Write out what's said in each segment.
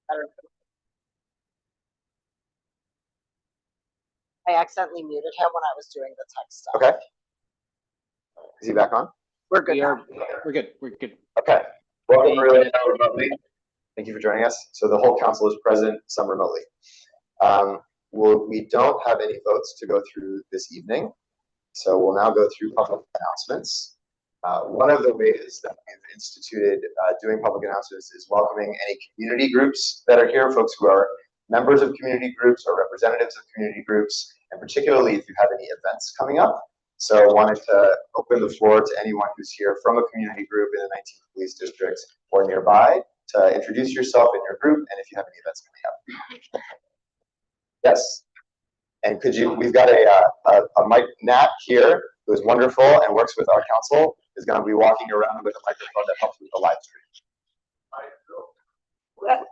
Better. I accidentally muted him when I was doing the text stuff. Okay. Is he back on? We're good. We're good. We're good. Okay. Welcome everybody remotely. Thank you for joining us. So the whole council is present, some remotely. We don't have any votes to go through this evening, so we'll now go through public announcements. One of the ways that we've instituted doing public announcements is welcoming any community groups that are here, folks who are members of community groups or representatives of community groups, and particularly if you have any events coming up. So I wanted to open the floor to anyone who's here from a community group in the 19th Police District or nearby to introduce yourself and your group, and if you have any events coming up. Yes. And we've got a Mike Nat here, who is wonderful and works with our council, is going to be walking around with a microphone that helps with the live stream.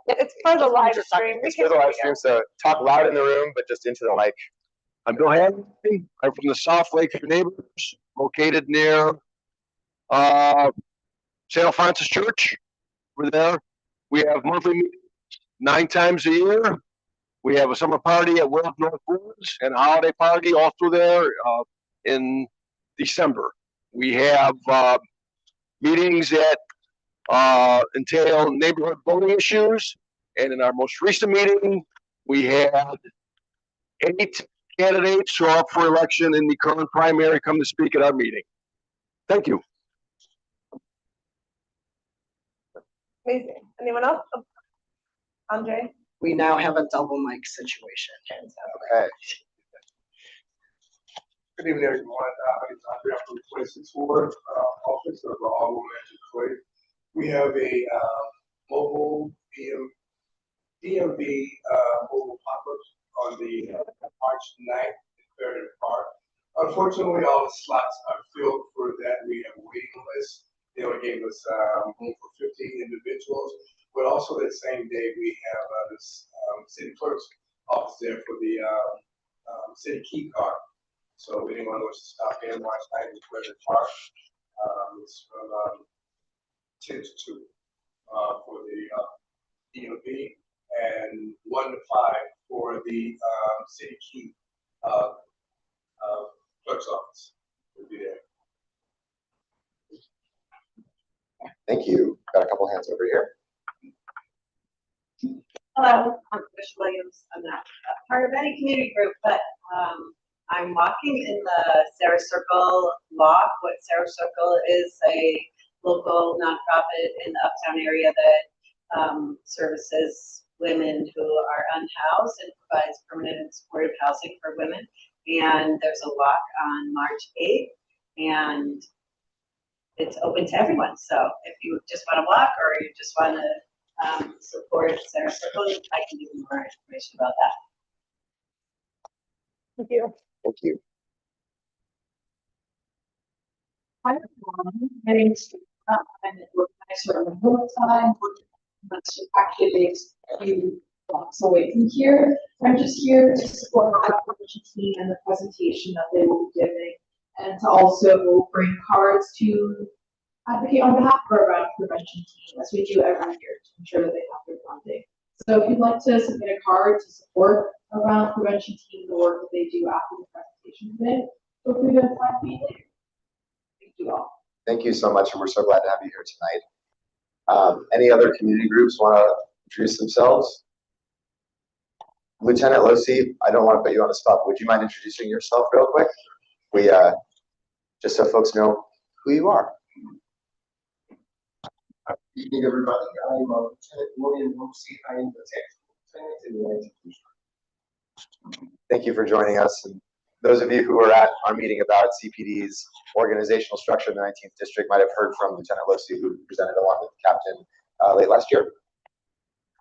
It's for the live stream. It's for the live stream, so talk loud in the room, but just into the mic. I'm Bill Hadley. I'm from the South Lake neighbors, located near St. Alphonsus Church. We're there. We have monthly meetings 9 times a year. We have a summer party at World North Woods and a holiday party all through there in December. We have meetings that entail neighborhood voting issues. And in our most recent meeting, we had 8 candidates who are up for election in the current primary come to speak at our meeting. Thank you. Amazing. Anyone else? Andre? We now have a double mic situation. Okay. Good evening, everyone. My name is Andre. I'm from the 26 office of All Magic Clay. We have a mobile DMV mobile pop-up on the March 9th in Fairhaven Park. Unfortunately, all the slots are filled for that. We have a waiting list. They only gave us room for 15 individuals. But also that same day, we have this city clerk's office there for the city key card. So if anyone wants to stop in March 9th in Fairhaven Park, it's from 10 to 2 for the DMV and 1 to 5 for the city key clerk's office. We'll be there. Thank you. Got a couple hands over here. Hello, I'm Trish Williams. I'm not part of any community group, but I'm walking in the Sarah Circle Walk. What Sarah Circle is a local nonprofit in the Uptown area that services women who are unhoused and provides permanent and supportive housing for women. And there's a walk on March 8th, and it's open to everyone. So if you just want to walk or you just want to support Sarah Circle, I can give you more information about that. Thank you. Thank you. Hi everyone, my name is Sarah. I'm an organizer on the Hillside, that's actually based a few blocks away from here. I'm just here to support the prevention team and the presentation that they will be giving, and to also bring cards to advocate on behalf of our round prevention team, as we do every year, to ensure that they have their funding. So if you'd like to submit a card to support our round prevention team, the work that they do after the presentation today, feel free to find me later. Thank you all. Thank you so much, and we're so glad to have you here tonight. Any other community groups want to introduce themselves? Lieutenant Losi, I don't want to put you on the spot, but would you mind introducing yourself real quick? We just so folks know who you are. Good evening, everybody. I'm Lieutenant William Losi. I am the Lieutenant in the 19th District. Thank you for joining us. And those of you who were at our meeting about CPD's organizational structure in the 19th District might have heard from Lieutenant Losi, who presented along with the captain late last year.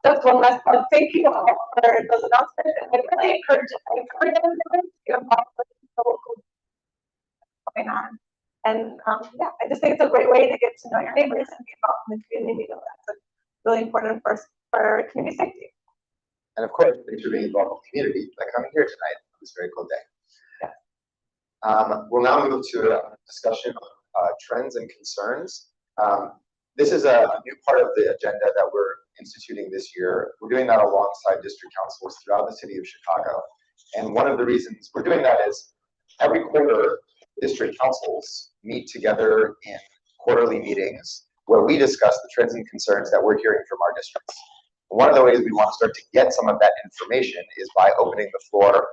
Just one last one. Thank you all for those announcements. I really encourage everyone to get involved with the local going on. And yeah, I just think it's a great way to get to know your neighbors and be involved in the community. That's really important for community safety. And of course, thanks for being involved in the community by coming here tonight on this very cool day. Yeah. We'll now move to a discussion on trends and concerns. This is a new part of the agenda that we're instituting this year. We're doing that alongside district councils throughout the city of Chicago. And one of the reasons we're doing that is every quarter, district councils meet together in quarterly meetings where we discuss the trends and concerns that we're hearing from our districts. One of the ways we want to start to get some of that information is by opening the floor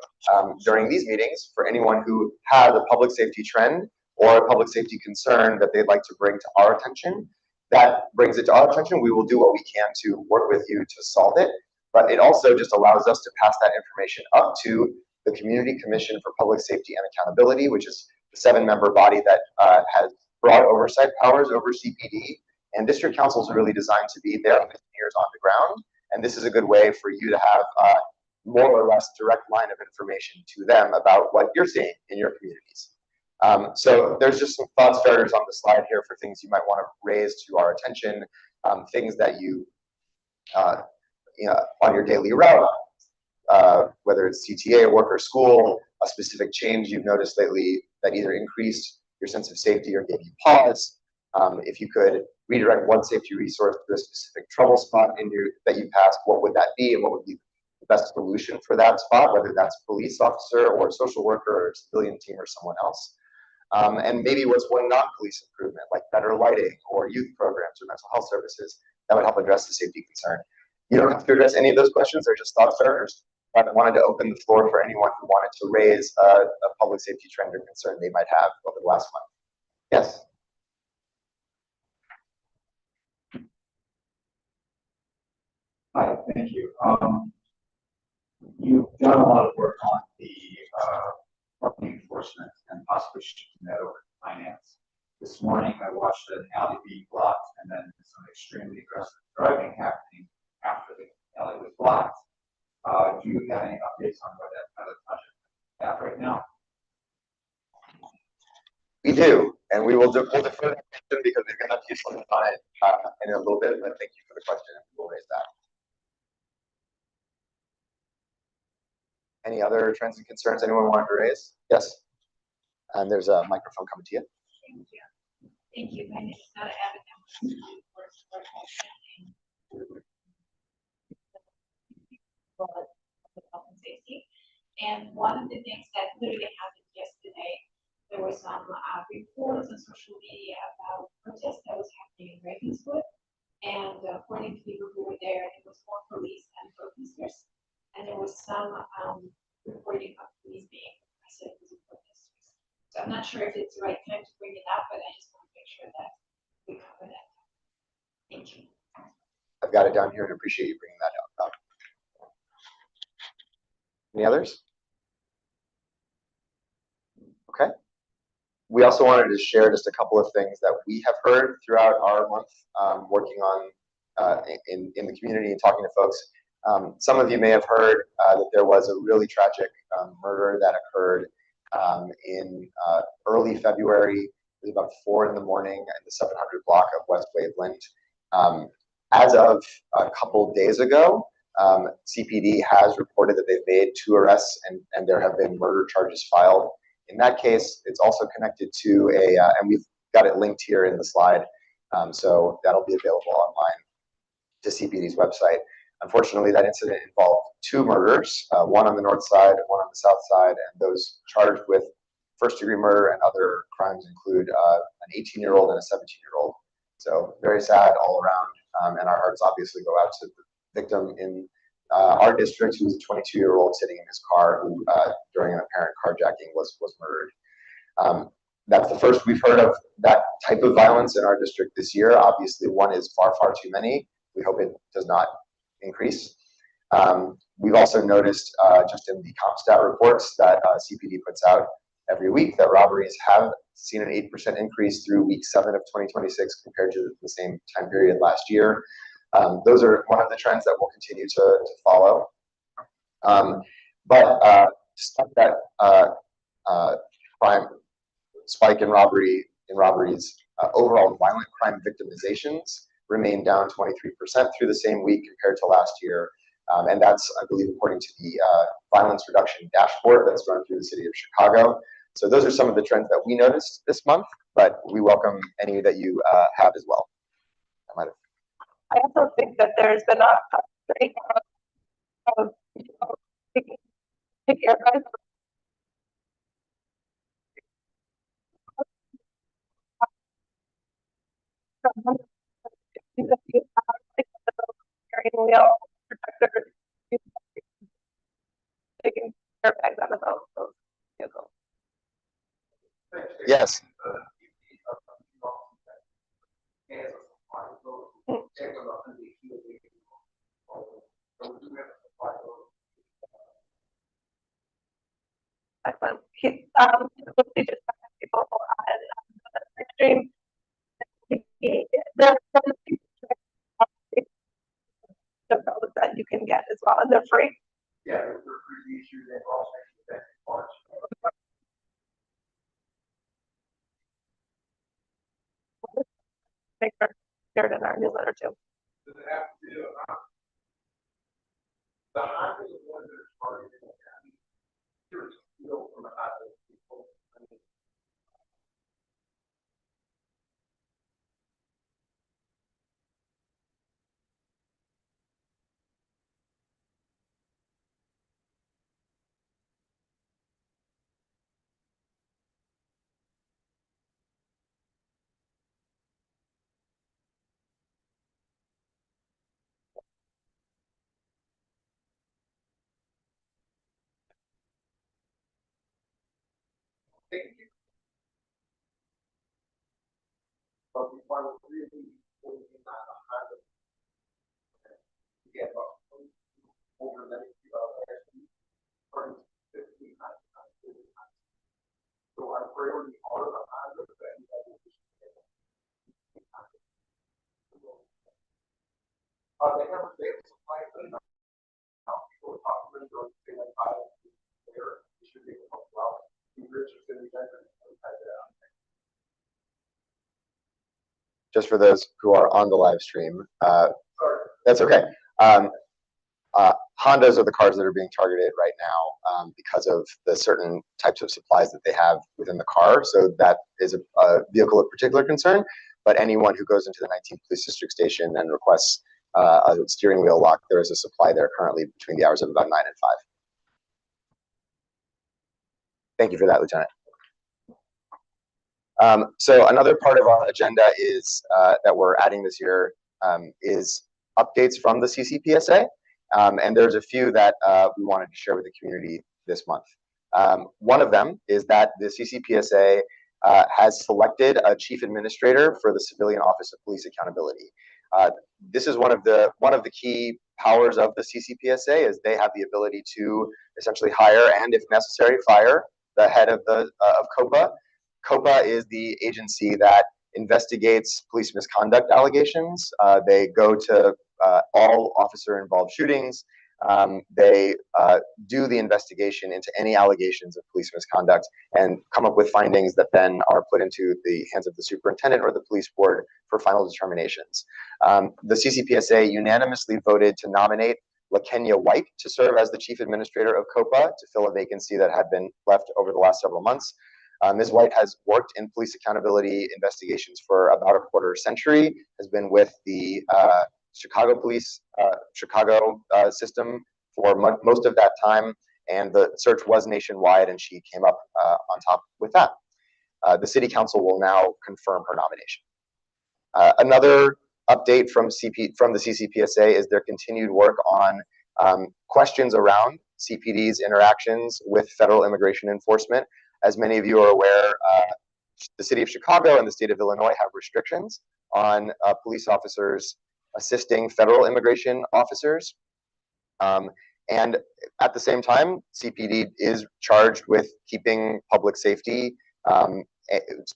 during these meetings for anyone who has a public safety trend or a public safety concern that they'd like to bring to our attention. That brings it to our attention. We will do what we can to work with you to solve it, but it also just allows us to pass that information up to the Community Commission for Public Safety and Accountability, which is the 7-member body that has broad oversight powers over CPD. And district councils are really designed to be their ears on the ground. And this is a good way for you to have more or less direct line of information to them about what you're seeing in your communities. So there's just some thought starters on the slide here for things you might want to raise to our attention, things that you know, on your daily route, whether it's CTA, work, or school, a specific change you've noticed lately that either increased your sense of safety or gave you pause. If you could redirect one safety resource to a specific trouble spot that you passed, what would that be, and what would be the best solution for that spot, whether that's a police officer or a social worker or a civilian team or someone else. And maybe what's one non-police improvement, like better lighting or youth programs or mental health services that would help address the safety concern. You don't have to address any of those questions, they're just thought starters. But I wanted to open the floor for anyone who wanted to raise a public safety trend or concern they might have over the last month. Yes. Hi, thank you. You've done a lot of work on the parking enforcement and possibly shifting that over to finance. This morning, I watched an alley being blocked and then some extremely aggressive driving happening after the alley was blocked. Do you have any updates on where that pilot project is at right now? We do, and we'll defer that question because we're going to have to on it in a little bit, but thank you for the question, and we'll raise that. Any other trends and concerns anyone wanted to raise? Yes. And there's a microphone coming to you. Thank you. Thank you. My name is Nada Abigail. Health and safety. And one of the things that literally happened yesterday, there was some reports on social media about protests that was happening in Ravenswood. And according to people who were there, it was more police and protesters. And there was some reporting of police being arrested as protesters. So I'm not sure if it's the right time to bring it up, but I just want to make sure that we cover that. Thank you. I've got it down here and appreciate you bringing that up. Any others? Okay. We also wanted to share just a couple of things that we have heard throughout our month working on in the community and talking to folks. Some of you may have heard that there was a really tragic murder that occurred in early February. It was about 4 in the morning in the 700 block of West Waveland. As of a couple days ago, CPD has reported that they've made 2 arrests and there have been murder charges filed. In that case, it's also connected to and we've got it linked here in the slide, so that'll be available online to CPD's website. Unfortunately, that incident involved 2 murders, one on the north side and one on the south side, and those charged with first-degree murder and other crimes include an 18-year-old and a 17-year-old. So very sad all around, and our hearts obviously go out to the victim in our district, who was a 22-year-old sitting in his car, who during an apparent carjacking was murdered. That's the first we've heard of that type of violence in our district this year. Obviously, one is far, far too many. We hope it does not increase. We've also noticed just in the CompStat reports that CPD puts out every week that robberies have seen an 8% increase through week 7 of 2026 compared to the same time period last year. Those are one of the trends that we'll continue to follow. But despite that crime spike in robberies, overall violent crime victimizations remain down 23% through the same week compared to last year. And that's, I believe, according to the violence reduction dashboard that's run through the city of Chicago. So those are some of the trends that we noticed this month, but we welcome any that you have as well. I also think that there's been a straight of, taking your guys. Steering wheel protectors, taking airbags out of those vehicles. Yes. Excellent. He just people on the stream. There's those that you can get as well, and they're free. Yeah, they're pretty issues and also that March. Make sure shared in our newsletter too. Does it have to do, The highway is one that is targeted in the county. Here's, from the highway people. Thank you. But we find it really important not the highway. Yeah, but over many people, 15 times. So our priority are the highway that you have to they have a big supply chain. People talk about going to like buy there. You should be able to help out. Richard's going to be better. Just for those who are on the live stream, that's okay. Hondas are the cars that are being targeted right now because of the certain types of supplies that they have within the car. So that is a vehicle of particular concern. But anyone who goes into the 19th Police District Station and requests a steering wheel lock, there is a supply there currently between the hours of about 9 and 5. Thank you for that, Lieutenant. So another part of our agenda is that we're adding this year is updates from the CCPSA. And there's a few that we wanted to share with the community this month. One of them is that the CCPSA has selected a chief administrator for the Civilian Office of Police Accountability. This is one of the key powers of the CCPSA, is they have the ability to essentially hire and, if necessary, fire the head of COPA. COPA is the agency that investigates police misconduct allegations. They go to all officer-involved shootings. They do the investigation into any allegations of police misconduct and come up with findings that then are put into the hands of the superintendent or the police board for final determinations. The CCPSA unanimously voted to nominate LaKenya White to serve as the chief administrator of COPA to fill a vacancy that had been left over the last several months. Ms. White has worked in police accountability investigations for about a quarter century, has been with the Chicago police, system for most of that time, and the search was nationwide, and she came up on top with that. The city council will now confirm her nomination. Another update from the CCPSA is their continued work on questions around CPD's interactions with federal immigration enforcement. As many of you are aware, the city of Chicago and the state of Illinois have restrictions on police officers assisting federal immigration officers. And at the same time, CPD is charged with keeping public safety,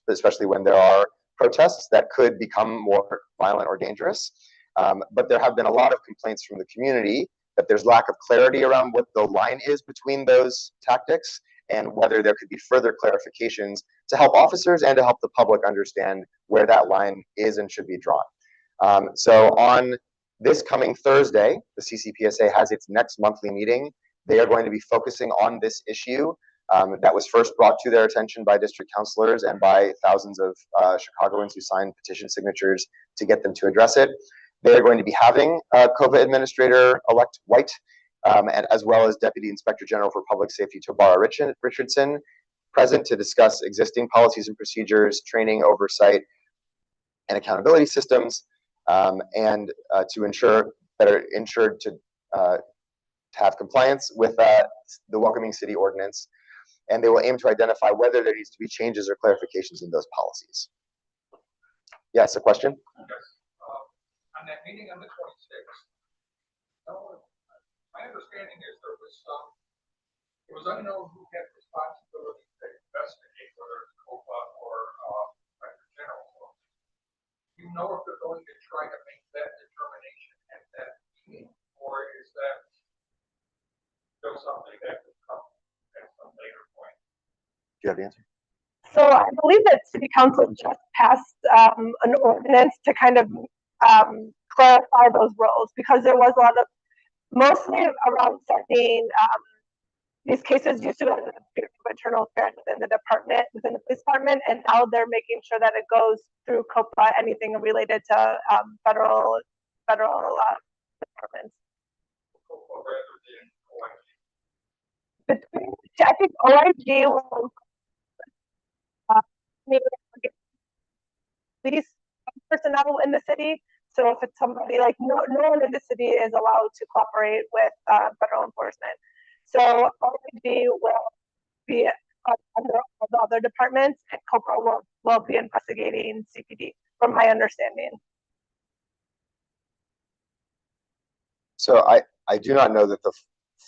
especially when there are protests that could become more violent or dangerous. But there have been a lot of complaints from the community that there's lack of clarity around what the line is between those tactics, and whether there could be further clarifications to help officers and to help the public understand where that line is and should be drawn. So on this coming Thursday, the CCPSA has its next monthly meeting. They are going to be focusing on this issue that was first brought to their attention by district councilors and by thousands of Chicagoans who signed petition signatures to get them to address it. They're going to be having COPA Administrator-elect White, and as well as Deputy Inspector General for Public Safety Tobara Richardson present to discuss existing policies and procedures, training, oversight, and accountability systems, and to ensure that are ensured to have compliance with the Welcoming City Ordinance, and they will aim to identify whether there needs to be changes or clarifications in those policies. Yes, a question? On that meeting on the 26th, my understanding is it was unknown who had responsibility to investigate whether it's COPA or Inspector General. Do you know if they're going to try to make that determination at that meeting, or is that still something that could come at some later point? Do you have the answer? So I believe that City Council just passed an ordinance to kind of clarify those roles, because there was a lot of, mostly around setting, these cases used to go to the internal affairs within the department, within the police department, and now they're making sure that it goes through COPA, anything related to federal departments. COPA rather than OIG? Between, I think OIG will maybe police personnel in the city. So if it's somebody like no one in the city is allowed to cooperate with federal enforcement. So OIG will be under all the other departments, and COPA will be investigating CPD, from my understanding. So I do not know that the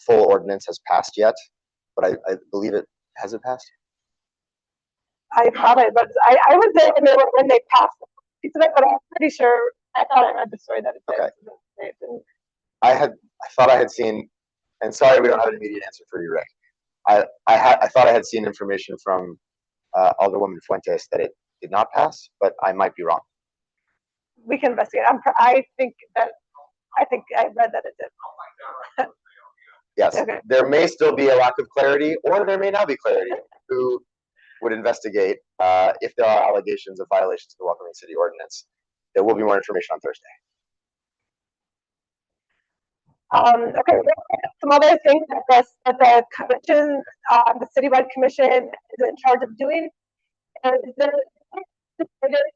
full ordinance has passed yet, but I believe it has passed. I thought it, but I was there when they passed it, but I'm pretty sure I thought I read the story that it did. Okay. I thought I had seen, and sorry we don't have an immediate answer for you, Rick. I thought I had seen information from Alderwoman Fuentes that it did not pass, but I might be wrong. We can investigate. I think I read that it did. Yes, okay. There may still be a lack of clarity, or there may not be clarity. Who would investigate if there are allegations of violations of the Welcoming City Ordinance? There will be more information on Thursday. Okay, some other things that the commission, the citywide commission is in charge of doing is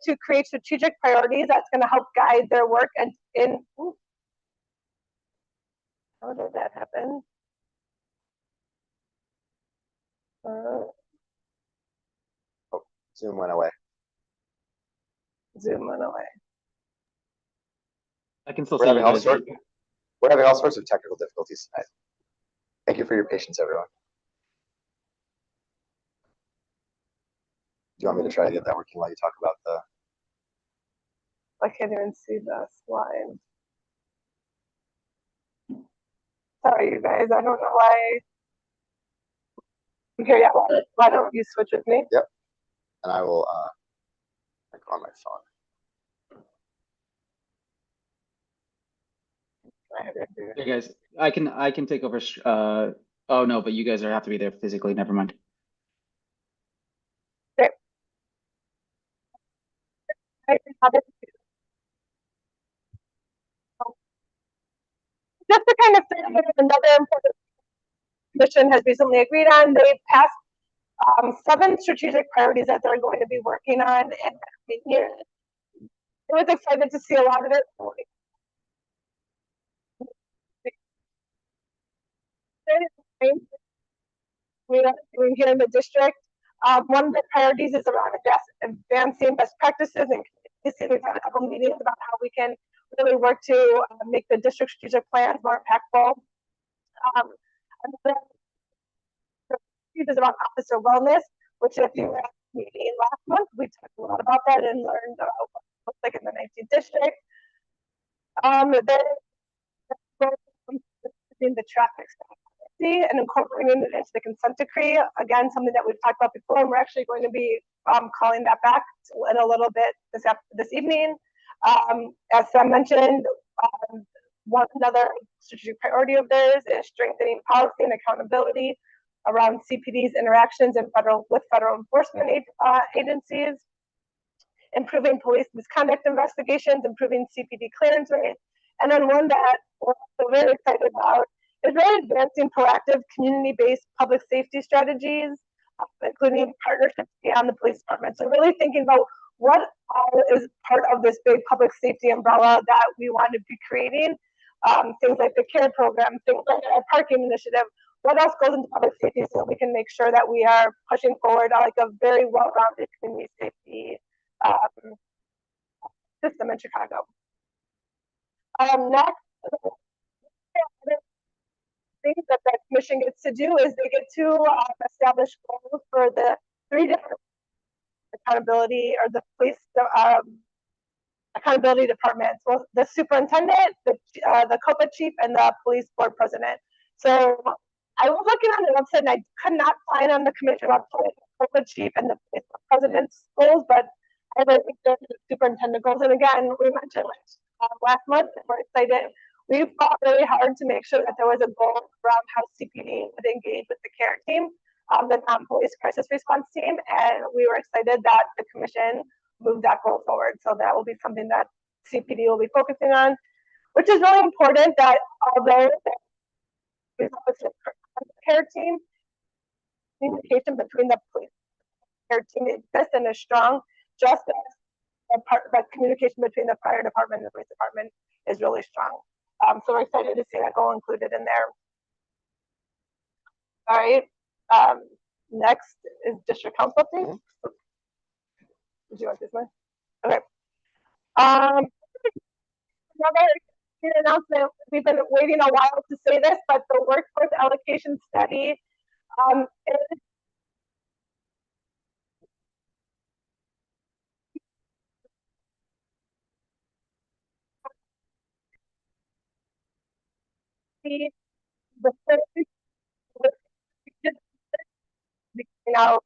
to create strategic priorities that's going to help guide their work. And how did that happen? Zoom went away. Zoom went away. I can still We're see having you guys. We're having all sorts of technical difficulties tonight. Thank you for your patience, everyone. Do you want me to try to get that working while you talk about the... I can't even see the slide. Sorry, you guys. I don't know why. Okay, yeah. Why don't you switch with me? Yep. And I will go on my phone. Hey guys, I can take over. Oh no, but you guys have to be there physically. Never mind. Okay. Just to kind of say another important commission has recently agreed on, they passed 7 strategic priorities that they're going to be working on, and I was excited to see a lot of it. We're here in the district. One of the priorities is around advancing best practices, and we've had a couple meetings about how we can really work to make the district strategic plans more impactful. Is about officer wellness, which if you were at the meeting last month, we talked a lot about that and learned about what it looks like in the 19th district. Then the traffic and incorporating it into the consent decree. Again, something that we've talked about before, and we're actually going to be calling that back in a little bit this evening. As Sam mentioned, another strategic priority of theirs is strengthening policy and accountability around CPD's interactions with federal enforcement agencies. improving police misconduct investigations, improving CPD clearance rates, and then one that we're also very excited about is really advancing proactive community-based public safety strategies, including partnerships beyond the police department. So really thinking about what is part of this big public safety umbrella that we want to be creating. Things like the CARE program, things like our parking initiative. What else goes into public safety so we can make sure that we are pushing forward like a very well-rounded community safety system in Chicago. Next, things that the commission gets to do is they get to establish goals for the 3 different accountability or the police accountability departments. Well, the superintendent, the COPA chief, and the police board president. So I was looking on the website and I could not find on the commission website the COPA chief and the police president's goals, but I really think the superintendent goals. And again, we mentioned last month, we're excited. We fought really hard to make sure that there was a goal around how CPD would engage with the CARE team, the non-police crisis response team, and we were excited that the commission moved that goal forward. So that will be something that CPD will be focusing on, which is really important that although the CARE team, communication between the police CARE team exists and is strong, just as the communication between the fire department and the police department is really strong. So we're excited to see that goal included in there. All right. Next is district council update. Did you want this one? Okay. Another announcement. We've been waiting a while to say this, but the workforce allocation study is the third now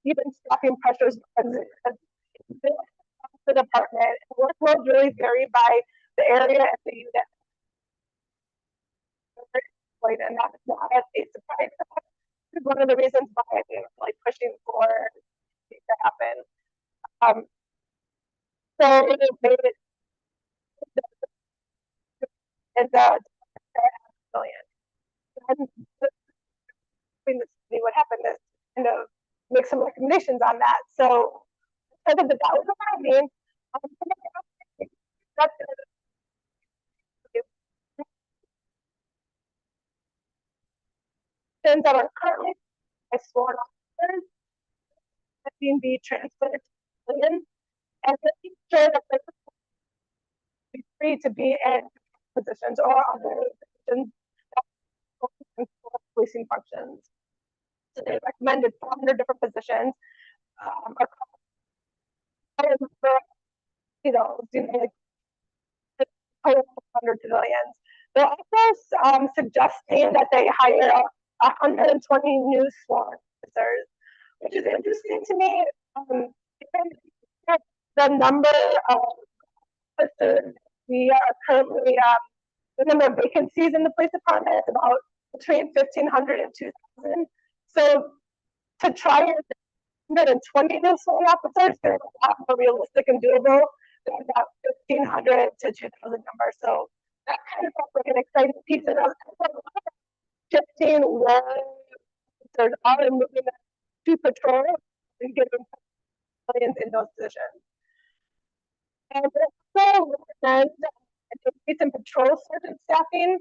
even staffing pressures the department. Workloads really vary by the area and the unit. And that's not a surprise. This is one of the reasons why I think like pushing for it to happen. So it made it and million. And what happened is kind of make some recommendations on that. So I think that was happening. That are currently sworn officers being transferred to civilians, and making sure that they're free to be in positions or other positions that policing functions. So they recommended 400 different positions. Like 100 civilians. They're also suggesting that they hire 120 new sworn officers, which is interesting to me. The number of officers we are currently, the number of vacancies in the police department is about between 1,500 and 2,000. So to try 120 new sworn officers is a lot more realistic and doable than that 1,500 to 2,000 number. So that kind of felt like an exciting piece of shifting where there's are and moving to patrol and get them in those positions. And also recommend an increase in patrol sergeant staffing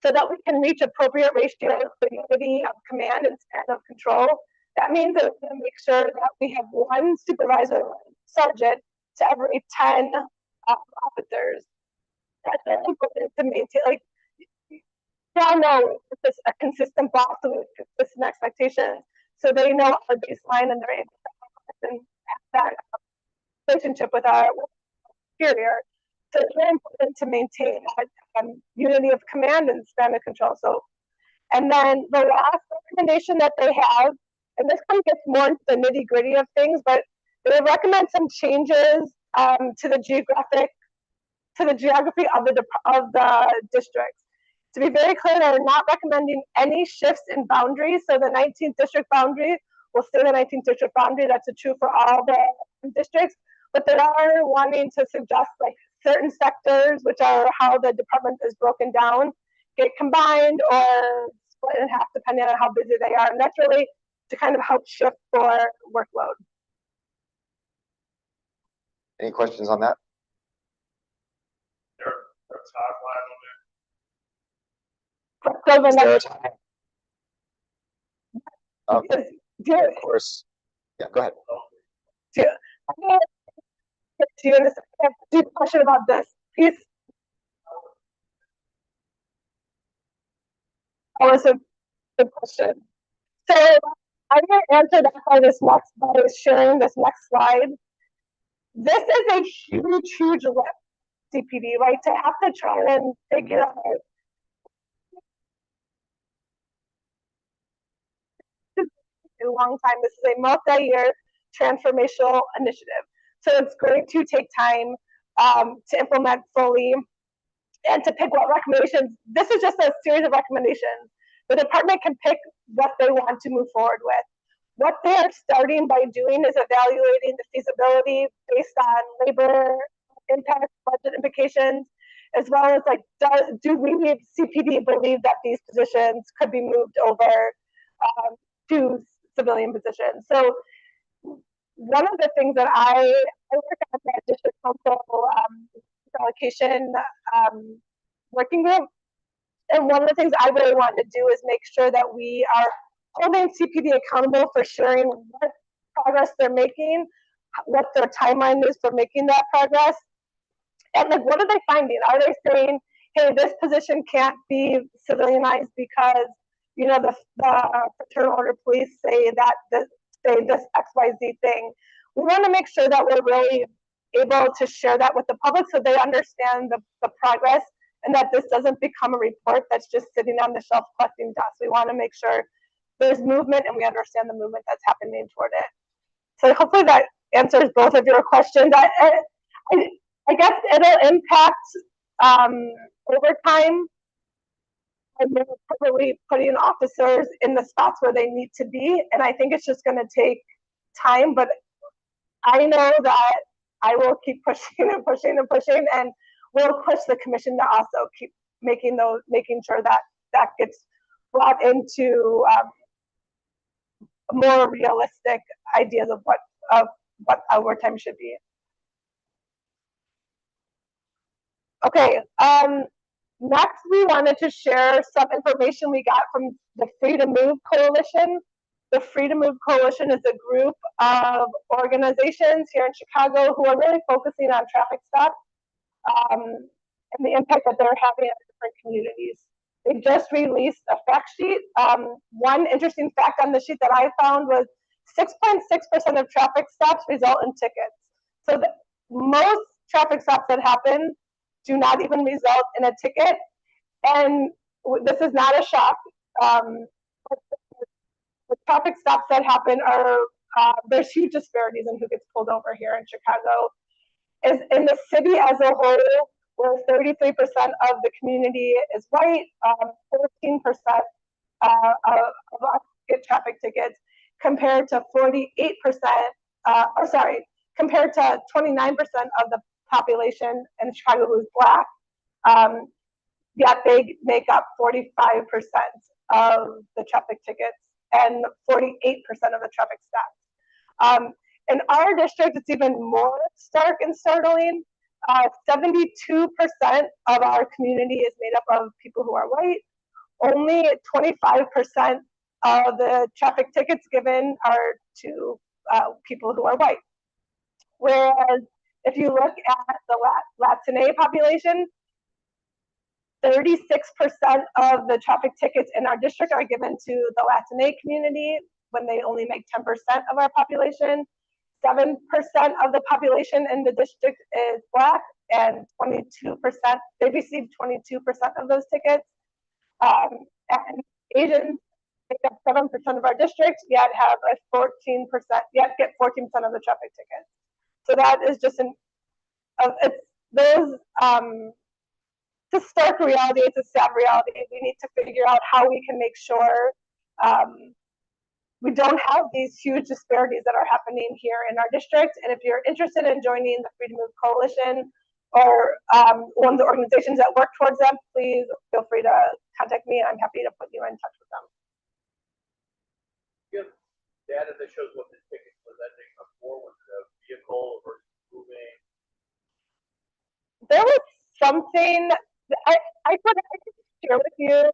so that we can reach appropriate ratios for unity of command and span of control. That means that we're going to make sure that we have one supervisor sergeant to every 10 officers. That's very important to maintain. Like, y'all know this a consistent boss with consistent expectations, so they know our baseline and they're able to have that relationship with our superior. So it's very important to maintain that unity of command and span of control. So, and then the last recommendation that they have, and this kind of gets more into the nitty gritty of things, but they recommend some changes to the geographic to the geography of the districts. To be very clear, they're not recommending any shifts in boundaries. So the 19th district boundary will stay the 19th district boundary. That's true for all the districts, but they are wanting to suggest like certain sectors, which are how the department is broken down, get combined or split in half depending on how busy they are. And that's really to kind of help shift for workload. Any questions on that? Is there a time? Of course. Yeah, go ahead. Do you understand? I have a deep question about this piece. That was a good question. So I'm going to answer that by sharing this next slide. This is a huge, huge lift, CPD, right? To have to try and figure out a long time. This is a multi-year transformational initiative. So it's going to take time to implement fully and to pick what recommendations. This is just a series of recommendations. The department can pick what they want to move forward with. What they are starting by doing is evaluating the feasibility based on labor impact, budget implications, as well as like, do we CPD believe that these positions could be moved over to civilian positions? So one of the things that I work on the district council allocation working group, and one of the things I really want to do is make sure that we are holding CPD accountable for sharing what progress they're making, what their timeline is for making that progress, and like what are they finding? Are they saying, hey, this position can't be civilianized because you know the fraternal order police say that this XYZ thing? We want to make sure that we're really able to share that with the public so they understand the progress, and that this doesn't become a report that's just sitting on the shelf collecting dust. We want to make sure there's movement and we understand the movement that's happening toward it. So hopefully that answers both of your questions. I guess it'll impact over time. And we're probably putting officers in the spots where they need to be. And I think it's just going to take time, but I know that I will keep pushing and pushing and pushing, and we'll push the commission to also keep making sure that that gets brought into more realistic ideas of what overtime should be. Okay, next we wanted to share some information we got from the Free to Move Coalition. The Free to Move Coalition is a group of organizations here in Chicago who are really focusing on traffic stops and the impact that they're having on different communities. They just released a fact sheet. One interesting fact on the sheet that I found was 6.6% of traffic stops result in tickets. So most traffic stops that happen do not even result in a ticket. And this is not a shock. The traffic stops that happen are, there's huge disparities in who gets pulled over here in Chicago. In the city as a whole, where 33% of the community is white, 14% of us get traffic tickets, compared to 48%, compared to 29% of the population in Chicago who is Black, yet they make up 45% of the traffic tickets and 48% of the traffic stops. In our district, it's even more stark and startling. 72% of our community is made up of people who are white. Only 25% of the traffic tickets given are to people who are white. Whereas if you look at the Latine population, 36% of the traffic tickets in our district are given to the Latine community when they only make 10% of our population. 7% of the population in the district is Black, and 22%, they receive 22% of those tickets. And Asians make up 7% of our district, yet have a 14%, yet get 14% of the traffic tickets. So that is just those, it's a stark reality, it's a sad reality. We need to figure out how we can make sure we don't have these huge disparities that are happening here in our district. And if you're interested in joining the Freedom Move Coalition or one of the organizations that work towards them, please feel free to contact me, and I'm happy to put you in touch with them. You have data that shows what the tickets presenting before with the vehicle versus moving. There was something I could share with you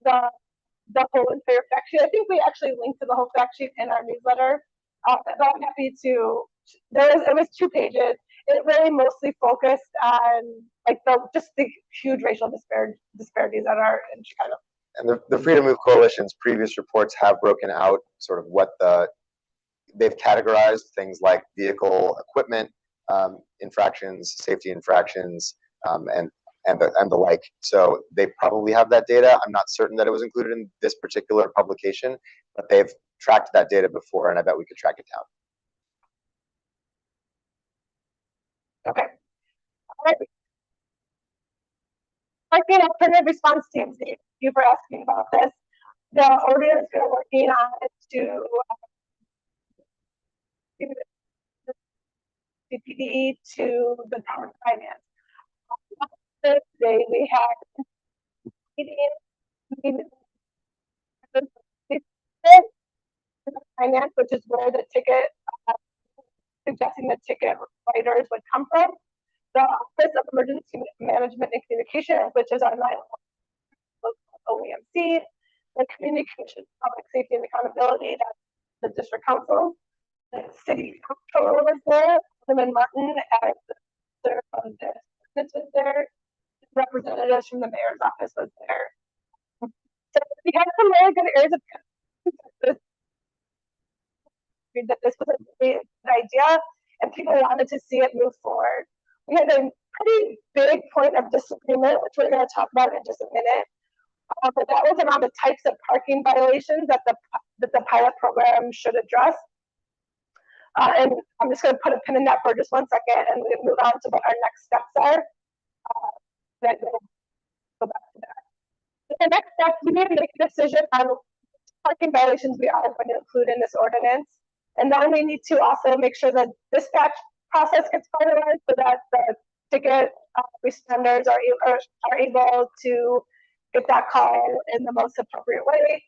the whole entire fact sheet. I think we actually linked to the whole fact sheet in our newsletter. But I'm happy to. It was 2 pages. It really mostly focused on like just the huge racial disparities that are in Chicago. And the Freedom Move Coalition's previous reports have broken out sort of what they've categorized things like vehicle equipment infractions, safety infractions, and the like. So they probably have that data. I'm not certain that it was included in this particular publication, but they've tracked that data before, and I bet we could track it down. Okay. All right. Parking alternative response teams. Thank you for asking about this. The ordinance we're working on is to CPD to the Department of Finance. Today we have finance, which is where the ticket, suggesting the ticket writers would come from. The Office of Emergency Management and Communication, which is our 911 OEMC, the Communication, Public Safety and Accountability, that's the District Council, the City Comptroller was there, Alderman Martin as the there, representatives from the Mayor's Office was there. So we had some really good areas of that this was a really good idea, and people wanted to see it move forward. We had a pretty big point of disagreement, which we're going to talk about in just a minute. But that was around the types of parking violations that the pilot program should address. And I'm just going to put a pin in that for just 1 second, and we move on to what our next steps are. Then we'll go back to that. The next step, we need to make a decision on parking violations we are going to include in this ordinance. And then we need to also make sure that dispatch process gets finalized so that the ticket responders are able to get that call in the most appropriate way.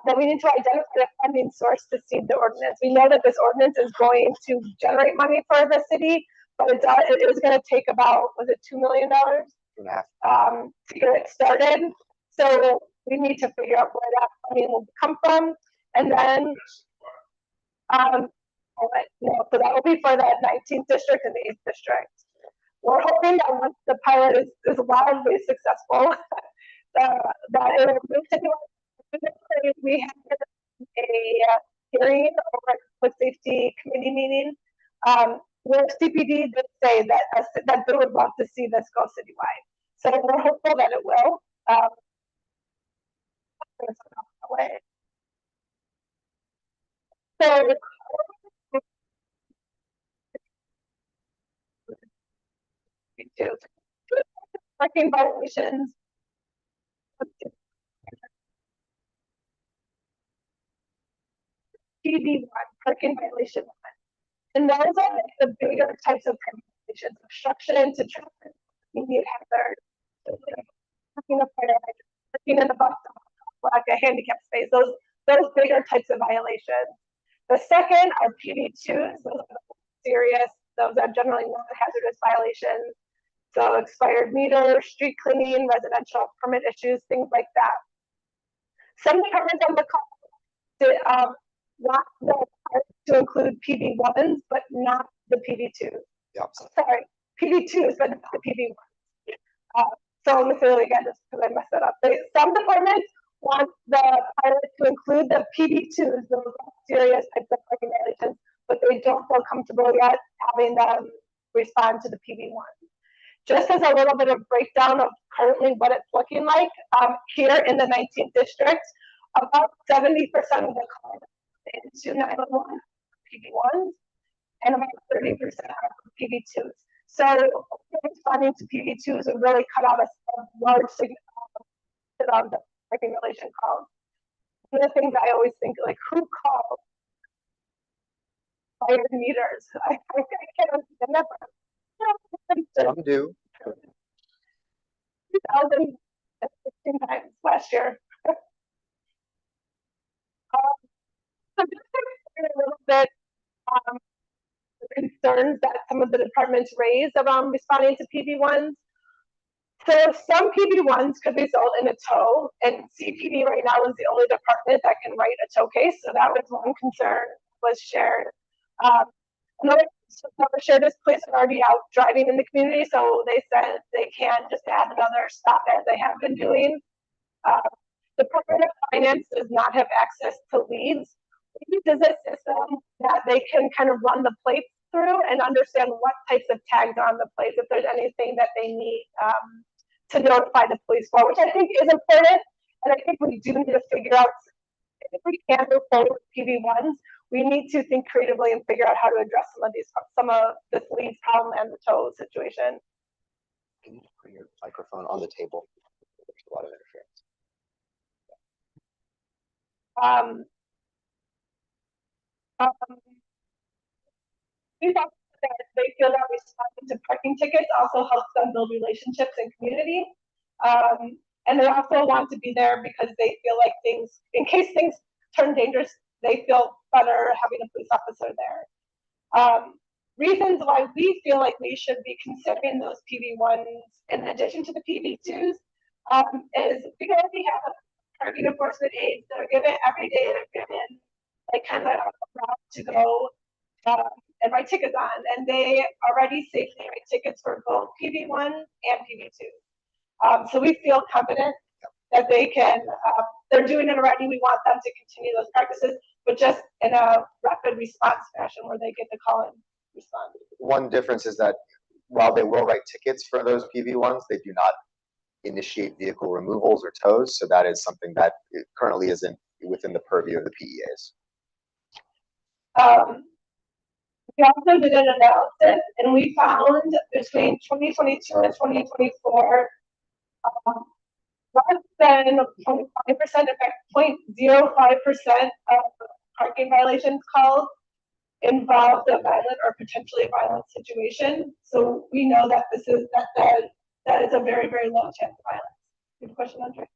Then we need to identify a funding source to seed the ordinance. We know that this ordinance is going to generate money for the city, but it is going to take about, was it $2 million? To get it started. So we need to figure out where that funding will come from, and then so that will be for the 19th district and the 8th district. We're hoping that once the pilot is wildly successful, that it will move to we had a hearing over at the Public Safety Committee meeting where CPD did say that they would love to see this go citywide. So we're hopeful that it will. So parking violations. PD1, parking violation 1. And those are the bigger types of violations: obstruction to traffic, immediate hazard, parking a fire hydrant, parking in the bus stop, like a handicap space. Those bigger types of violations. The second are PD2s. Those are serious. Those are generally non-hazardous violations. So expired meter, street cleaning, residential permit issues, things like that. Some departments on the call did want to include PD1s, but not the PD2s. Yep. Sorry, PD2s, but not the PD1s. So necessarily again, just because I messed that up. Some departments want the pilot to include the PD2s, those serious types of parking violations, but they don't feel comfortable yet having them respond to the PD1s. Just as a little bit of breakdown of currently what it's looking like, here in the 19th district, about 70% of the calls into 911 PD1s, and about 30% are PD2s. So responding to PV2s would really cut out a large segment of the parking violation calls. One of the things I always think, like, who calls fire meters? I can't understand that. Some do. 2,016 times last year. So just to explain a little bit the concerns that some of the departments raised around responding to PV1s. So some PV1s could result in a tow, and CPD right now is the only department that can write a tow case. So that was one concern was shared. Another shared is police are already out driving in the community, so they said they can just add another stop as they have been doing. The Department of Finance does not have access to leads. Leads is a system that they can kind of run the plates through and understand what types of tags are on the plates, if there's anything that they need to notify the police for, which I think is important. And I think we do need to figure out if we can move forward with PV1s, we need to think creatively and figure out how to address some of this leads problem and the tow situation. Can you just put your microphone on the table? There's a lot of interference. We thought that they feel that responding to parking tickets also helps them build relationships and community. And they also want to be there because they feel like things, in case things turn dangerous, they feel better having a police officer there. Reasons why we feel like we should be considering those PV1s in addition to the PV2s is because we have parking enforcement aides that are given every day, they're given like kind of a route to go and write tickets on, and they already safely write tickets for both PV1 and PV2. So we feel confident that they can, they're doing it already. We want them to continue those practices, but just in a rapid response fashion where they get the call and respond. One difference is that while they will write tickets for those PV1s, they do not initiate vehicle removals or tows. So that is something that currently isn't within the purview of the PEAs. We also did an analysis, and we found between 2022 and 2024, less than 0.5%, in fact, 0.05% of parking violations calls involved a violent or potentially violent situation. So we know that this is that is a very, very low chance of violence. Good question, Andre.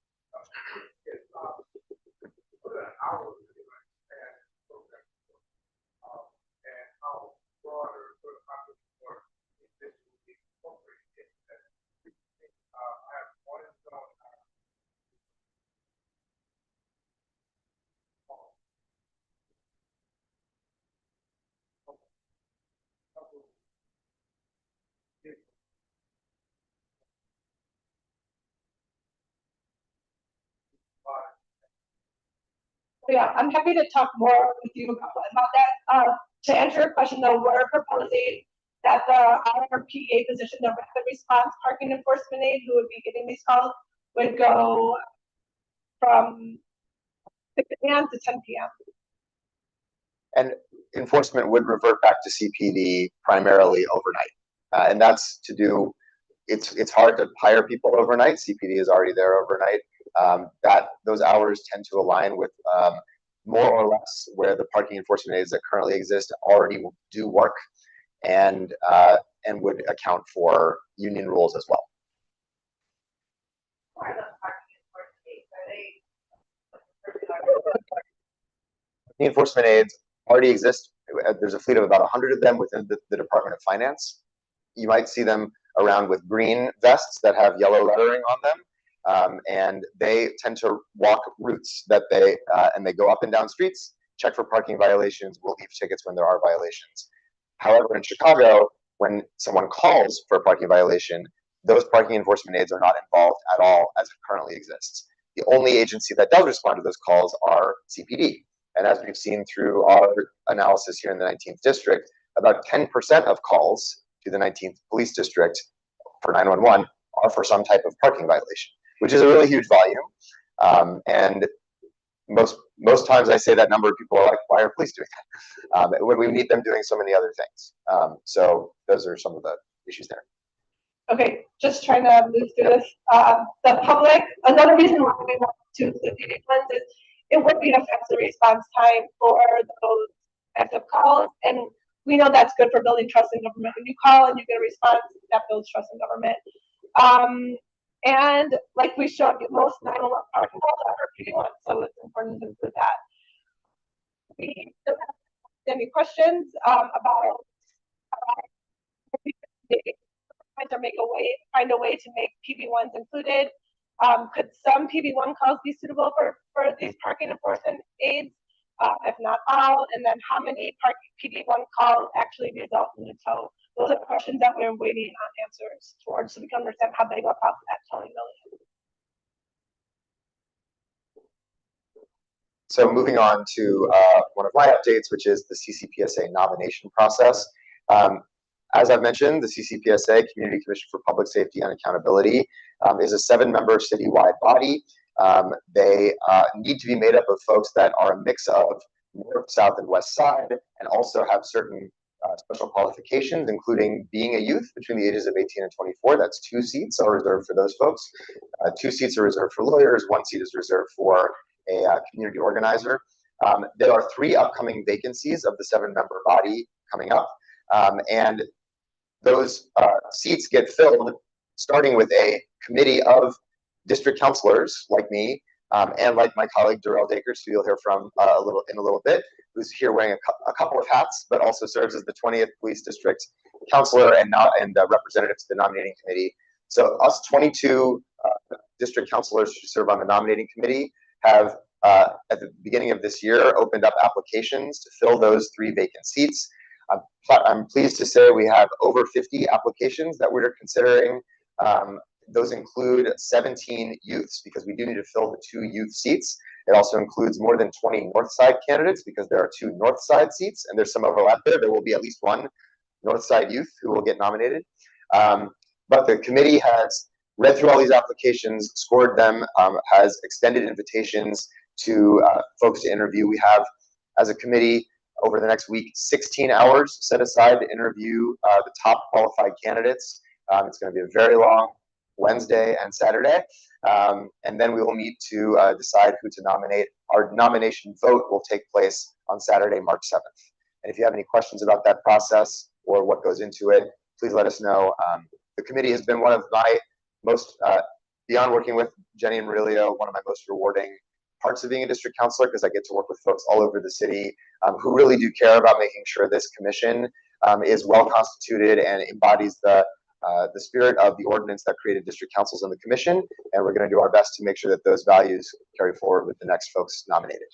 Yeah, I'm happy to talk more with you about that. To answer your question, though, we're proposing that our PA position, the rapid response parking enforcement aide who would be getting these calls, would go from 6 a.m. to 10 p.m. And enforcement would revert back to CPD primarily overnight. And that's to do, it's hard to hire people overnight. CPD is already there overnight. Those hours tend to align with more or less where the parking enforcement aides that currently exist already do work, and would account for union rules as well. The enforcement aides already exist. There's a fleet of about 100 of them within the Department of Finance. You might see them around with green vests that have yellow lettering on them. And they tend to walk routes that they go up and down streets, check for parking violations, will leave tickets when there are violations. However, in Chicago, when someone calls for a parking violation, those parking enforcement aides are not involved at all as it currently exists. The only agency that does respond to those calls are CPD. And as we've seen through our analysis here in the 19th district, about 10% of calls to the 19th police district for 911 are for some type of parking violation, which is a really huge volume. And most times I say that number, people are like, why are police doing that? When we need them doing so many other things. So those are some of the issues there. Okay, just trying to move through this. The public, another reason why we want to include PD ones is it would be a faster response time for those types of calls. And we know that's good for building trust in government. When you call and you get a response, that builds trust in government. And like we showed you, most 911 calls are PD ones, so it's important to include that. We don't have any questions about find a way to make PB1s included. Could some PB1 calls be suitable for these parking enforcement aids? If not all, and then how many PB1 calls actually result in a tow? Those are questions that we're waiting on answers towards, so we can understand how they go about that towing million. So moving on to one of my updates, which is the CCPSA nomination process. As I've mentioned, the CCPSA, Community Commission for Public Safety and Accountability, is a 7-member citywide body. They need to be made up of folks that are a mix of North, South, and West Side, and also have certain special qualifications, including being a youth between the ages of 18 and 24. That's 2 seats are reserved for those folks. 2 seats are reserved for lawyers. 1 seat is reserved for a community organizer. There are 3 upcoming vacancies of the 7-member body coming up, and those seats get filled starting with a committee of district councilors like me and like my colleague Darrell Dakers, who you'll hear from in a little bit, who's here wearing a couple of hats, but also serves as the 20th Police District Councilor and representative to the nominating committee. So us 22 district councilors who serve on the nominating committee have at the beginning of this year opened up applications to fill those 3 vacant seats. I'm pleased to say we have over 50 applications that we're considering. Those include 17 youths, because we do need to fill the 2 youth seats. It also includes more than 20 North Side candidates, because there are 2 North Side seats, and there's some overlap there. There will be at least 1 North Side youth who will get nominated. But the committee has read through all these applications, scored them, has extended invitations to folks to interview. We have, as a committee, over the next week, 16 hours set aside to interview the top qualified candidates. It's going to be a very long Wednesday and Saturday. And then we will meet to decide who to nominate. Our nomination vote will take place on Saturday, March 7th. And if you have any questions about that process or what goes into it, please let us know. The committee has been one of my most, beyond working with Jenny and Murillo, one of my most rewarding parts of being a district councilor, because I get to work with folks all over the city who really do care about making sure this commission is well constituted and embodies the spirit of the ordinance that created district councils and the commission. And we're going to do our best to make sure that those values carry forward with the next folks nominated.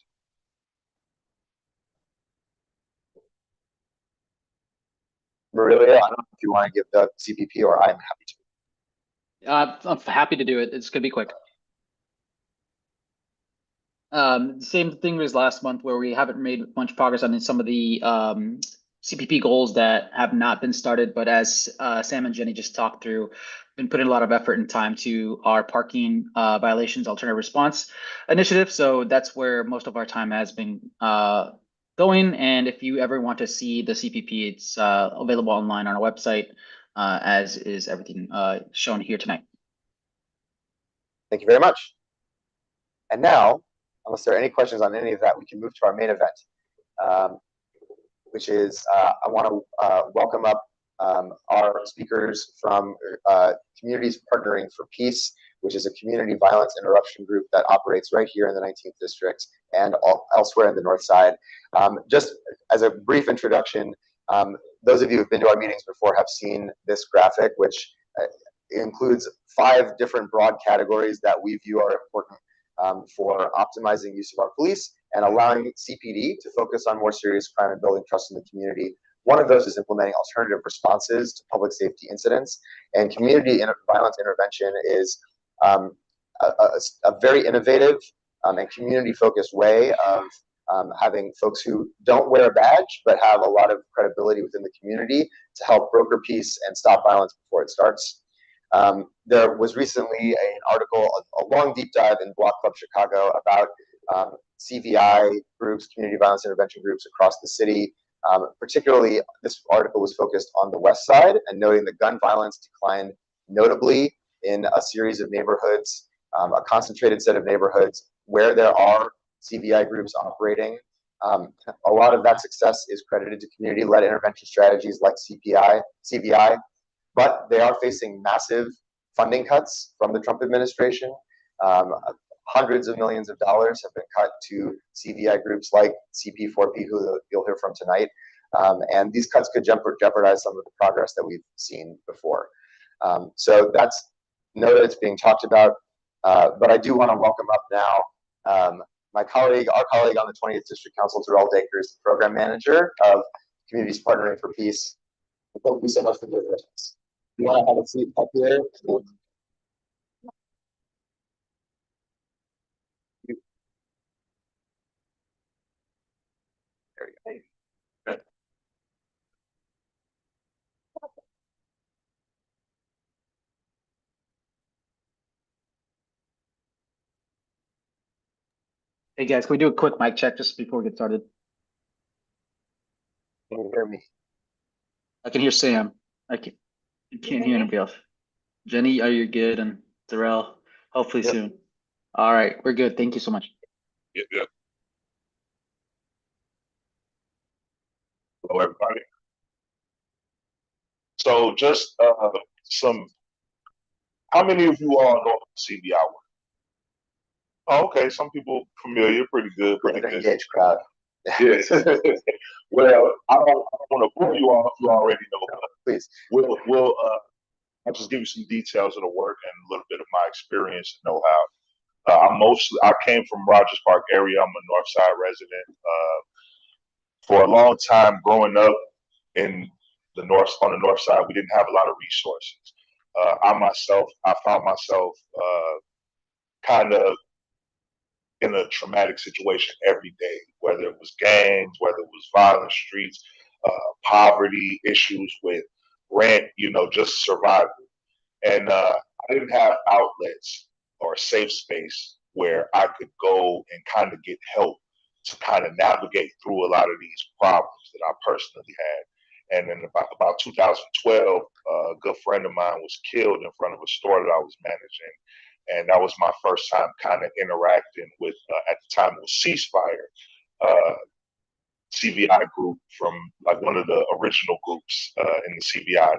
Murillo, I don't know if you want to give the CPP, or I'm happy to. I'm happy to do it. It's gonna be quick. Same thing as last month, where we haven't made much progress on some of the CPP goals that have not been started. But as Sam and Jenny just talked through, been putting a lot of effort and time to our parking violations alternative response initiative. So that's where most of our time has been going. And if you ever want to see the CPP, it's available online on our website, as is everything shown here tonight. Thank you very much. And now, unless there are any questions on any of that, we can move to our main event, which is I want to welcome up our speakers from Communities Partnering for Peace, which is a community violence interruption group that operates right here in the 19th District and elsewhere in the North Side. Just as a brief introduction, those of you who've been to our meetings before have seen this graphic, which includes 5 different broad categories that we view are important for optimizing use of our police and allowing CPD to focus on more serious crime and building trust in the community. One of those is implementing alternative responses to public safety incidents. And community violence intervention is a very innovative and community-focused way of having folks who don't wear a badge but have a lot of credibility within the community to help broker peace and stop violence before it starts. There was recently an article, a long deep dive in Block Club Chicago about CVI groups, community violence intervention groups across the city, Particularly, this article was focused on the West Side and noting that gun violence declined notably in a series of neighborhoods, a concentrated set of neighborhoods where there are CVI groups operating. A lot of that success is credited to community-led intervention strategies like CVI, but they are facing massive funding cuts from the Trump administration. Hundreds of millions of dollars have been cut to CVI groups like CP4P, who you'll hear from tonight. And these cuts could jeopardize some of the progress that we've seen before. So that's noted, it's being talked about. But I do want to welcome up now our colleague on the 20th District Council, Terrell Dakers, Program Manager of Communities Partnering for Peace. Thank you so much for doing this. You want to have a seat up here? There you go. Hey guys, can we do a quick mic check just before we get started? Can you hear me? I can hear Sam. I can't hear anybody else. Jenny, are you good? And Darrell, hopefully soon. All right, we're good. Thank you so much. Yeah. Hello, everybody. So just how many of you all know CVI work? Oh, okay, some people familiar, pretty good. Engaged crowd. Yes. Well, I don't want to bore you all if you already know. Please. I'll just give you some details of the work and a little bit of my experience and know-how. I came from Rogers Park area. I'm a North Side resident. For a long time growing up on the North Side, we didn't have a lot of resources. I found myself kind of in a traumatic situation every day, whether it was gangs, whether it was violent streets, poverty issues with rent, just survival. And I didn't have outlets or a safe space where I could go and kind of get help to kind of navigate through a lot of these problems that I personally had. And in about 2012, a good friend of mine was killed in front of a store that I was managing. And that was my first time kind of interacting with, at the time it was Ceasefire, CVI group from like one of the original groups in the CVI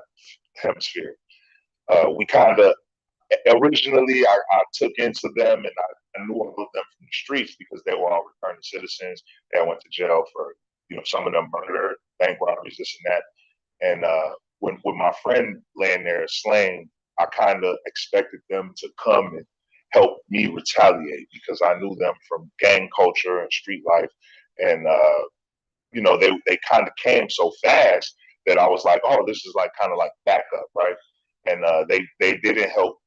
hemisphere. We kind of, originally I took into them and I knew all of them from the streets because they were all returning citizens. They went to jail for, some of them murder, bank robberies, this and that. And when my friend laying there slain, I kind of expected them to come and help me retaliate because I knew them from gang culture and street life. And, they kind of came so fast that I was like, oh, this is like kind of like backup, right? And they didn't help,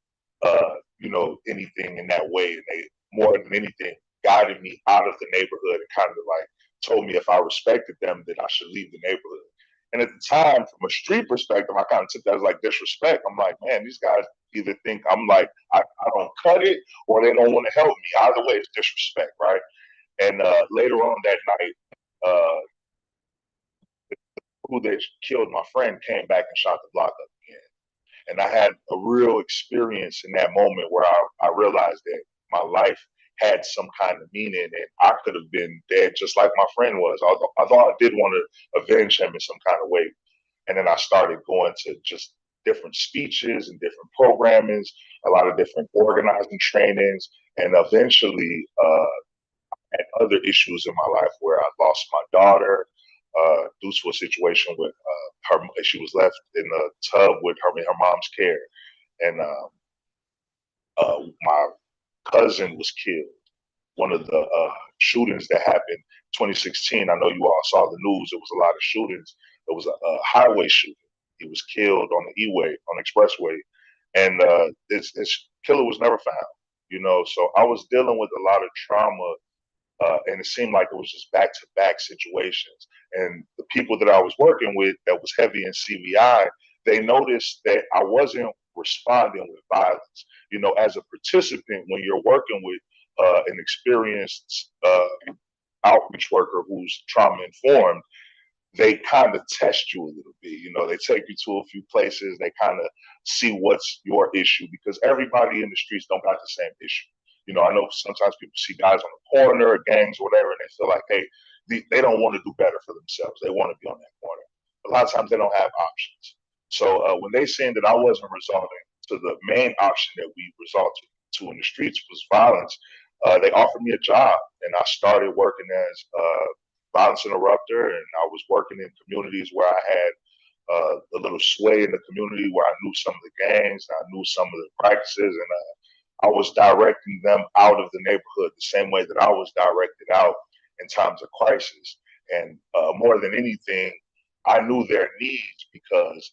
anything in that way. And they, more than anything, guided me out of the neighborhood and kind of like told me if I respected them, then I should leave the neighborhood. And at the time, from a street perspective, I kind of took that as like disrespect. I'm like, man, these guys either think I'm like, I don't cut it or they don't want to help me. Either way, it's disrespect, right? And later on that night, who they killed my friend came back and shot the block up again. And I had a real experience in that moment where I realized that my life had some kind of meaning and I could have been dead just like my friend was. Although I did want to avenge him in some kind of way. And then I started going to just different speeches and different programmings, a lot of different organizing trainings. And eventually I had other issues in my life where I lost my daughter due to a situation with her. She was left in a tub with her in her mom's care. And my cousin was killed. One of the shootings that happened 2016. I know you all saw the news. There was a lot of shootings. There was a highway shooting. He was killed on the E-way, on the expressway. And his killer was never found, So I was dealing with a lot of trauma and it seemed like it was just back-to-back situations. And the people that I was working with that was heavy in CVI, they noticed that I wasn't responding with violence. As a participant, when you're working with an experienced outreach worker who's trauma-informed, they kind of test you a little bit. You know, they take you to a few places. They kind of see what's your issue, because everybody in the streets don't got the same issue. You know, I know sometimes people see guys on the corner, gangs, or whatever, and they feel like, hey, they don't want to do better for themselves. They want to be on that corner. A lot of times they don't have options. So when they seen that I wasn't resorting to the main option that we resorted to in the streets was violence, they offered me a job, and I started working as violence interrupter, and I was working in communities where I had a little sway in the community, where I knew some of the gangs, I knew some of the practices, and I was directing them out of the neighborhood the same way that I was directed out in times of crisis. And more than anything, I knew their needs because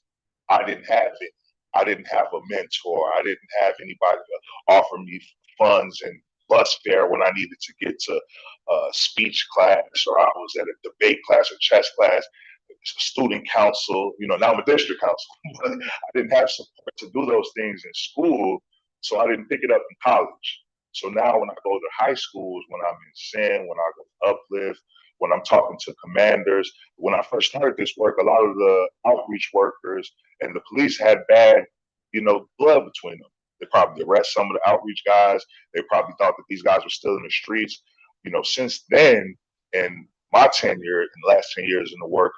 I didn't have it. I didn't have a mentor. I didn't have anybody to offer me funds and bus fare when I needed to get to speech class, or I was at a debate class or chess class, student council. You know, now I'm a district council, but I didn't have support to do those things in school, so I didn't pick it up in college. So now when I go to high schools, when I'm in Sin, when I go to Uplift, when I'm talking to commanders, when I first started this work, a lot of the outreach workers and the police had bad, you know, blood between them. They probably arrest some of the outreach guys. They probably thought that these guys were still in the streets. You know, since then, in my tenure, in the last 10 years in the work,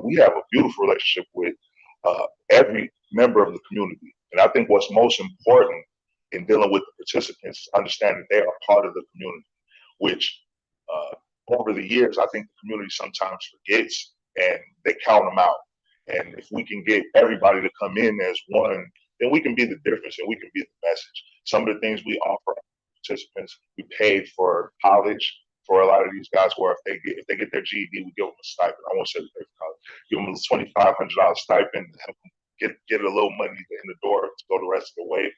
we have a beautiful relationship with every member of the community. And I think what's most important in dealing with the participants is understanding they are part of the community, which over the years, I think the community sometimes forgets, and they count them out. And if we can get everybody to come in as one, then we can be the difference and we can be the message. Some of the things we offer participants, we paid for college for a lot of these guys, where if they get their GED, we give them a stipend. I won't say they pay for college. Give them a $2,500 stipend to help them get a little money in the door to go the rest of the way.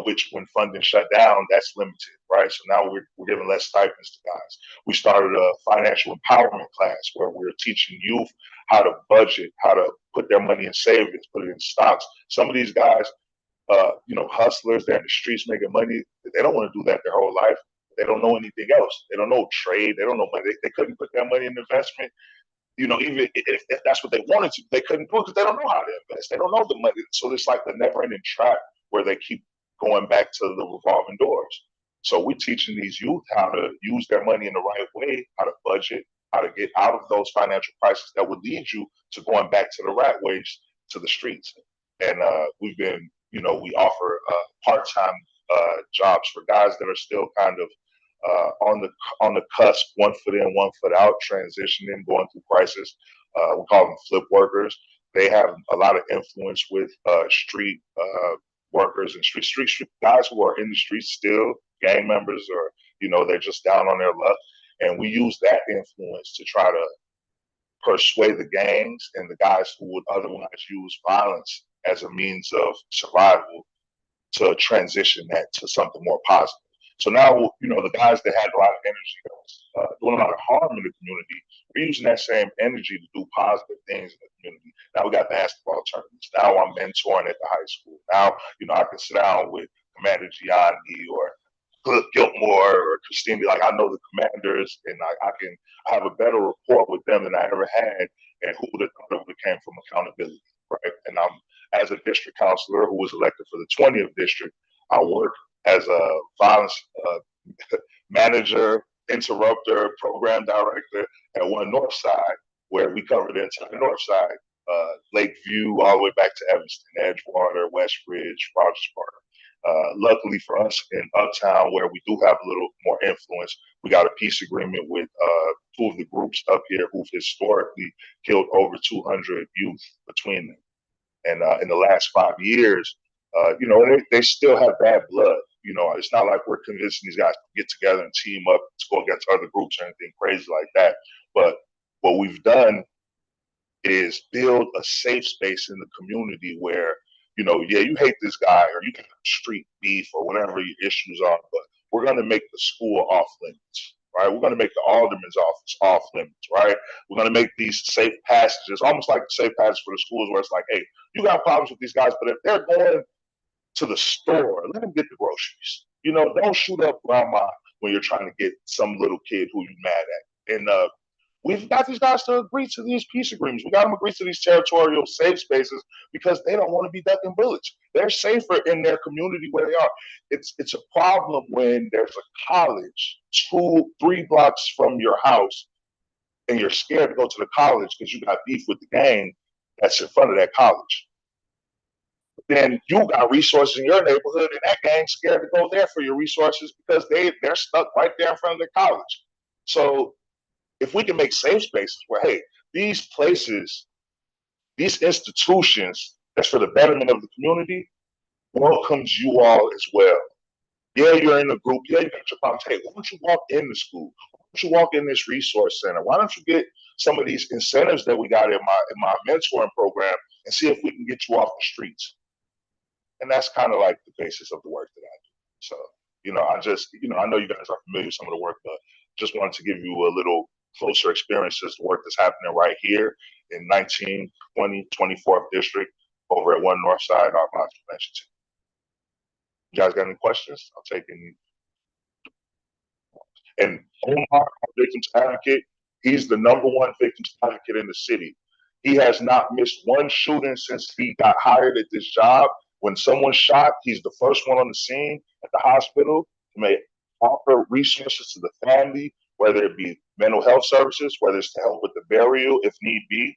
Which when funding shut down, that's limited, right? So now we're giving less stipends to guys. We started a financial empowerment class where we're teaching youth how to budget, how to put their money in savings, put it in stocks. Some of these guys, you know, hustlers, they're in the streets making money. They don't want to do that their whole life. They don't know anything else. They don't know trade. They don't know money. They couldn't put their money in investment. You know, even if that's what they wanted to, they couldn't do it because they don't know how to invest. They don't know the money. So it's like the never-ending trap where they keep going back to the revolving doors. So we're teaching these youth how to use their money in the right way, how to budget, how to get out of those financial crises that would lead you to going back to the rat race, to the streets. And we've been, you know, we offer part-time jobs for guys that are still kind of on the cusp, 1 foot in, 1 foot out, transitioning, going through crisis. We call them flip workers. They have a lot of influence with street workers and street guys who are in the streets still, gang members, or, you know, they're just down on their luck. And we use that influence to try to persuade the gangs and the guys who would otherwise use violence as a means of survival to transition that to something more positive. So now, you know, the guys that had a lot of energy, doing a lot of harm in the community, we're using that same energy to do positive things in the community. Now we got basketball tournaments. Now I'm mentoring at the high school. Now, you know, I can sit down with Commander Gianni or Cliff Gilmore or Christine. Like, I know the commanders, and I can have a better rapport with them than I ever had. And who would have thought it came from accountability, right? And I'm, as a district counselor who was elected for the 20th district, I work as a violence manager, interrupter, program director at One North Side, where we cover the entire North Side, Lakeview, all the way back to Evanston, Edgewater, Westbridge, Rogers Park. Luckily for us in Uptown, where we do have a little more influence, we got a peace agreement with 2 of the groups up here who've historically killed over 200 youth between them. And in the last 5 years, you know, they still have bad blood. You know, it's not like we're convincing these guys to get together and team up to go against other groups or anything crazy like that. But what we've done is build a safe space in the community where, you know, yeah, you hate this guy or you can have street beef or whatever your issues are, but we're going to make the school off limits, right? We're going to make the alderman's office off limits, right? We're going to make these safe passages, almost like the safe passage for the schools where it's like, hey, you got problems with these guys, but if they're going to the store, let them get the groceries. You know, don't shoot up grandma when you're trying to get some little kid who you're mad at. And We've got these guys to agree to these peace agreements. We got them to agree to these territorial safe spaces because they don't want to be ducking bullets. They're safer in their community where they are. It's a problem when there's a college 2-3 blocks from your house and you're scared to go to the college because you got beef with the gang that's in front of that college. Then you got resources in your neighborhood and that gang's scared to go there for your resources because they're stuck right there in front of the college. So if we can make safe spaces where, hey, these places, these institutions that's for the betterment of the community welcomes you all as well. Yeah, you're in a group. Yeah, you got your problems. Hey, why don't you walk in the school? Why don't you walk in this resource center? Why don't you get some of these incentives that we got in my mentoring program and see if we can get you off the streets? And that's kind of like the basis of the work that I do. So, I know you guys are familiar with some of the work, but just wanted to give you a little closer experience to the work that's happening right here in 19, 20, 24th District over at 1 Northside, our Violence Prevention team. You guys got any questions? I'll take any. And Omar, our victims advocate, he's the #1 victims advocate in the city. He has not missed one shooting since he got hired at this job. When someone's shot, he's the first one on the scene at the hospital to make offer resources to the family, whether it be mental health services, whether it's to help with the burial if need be.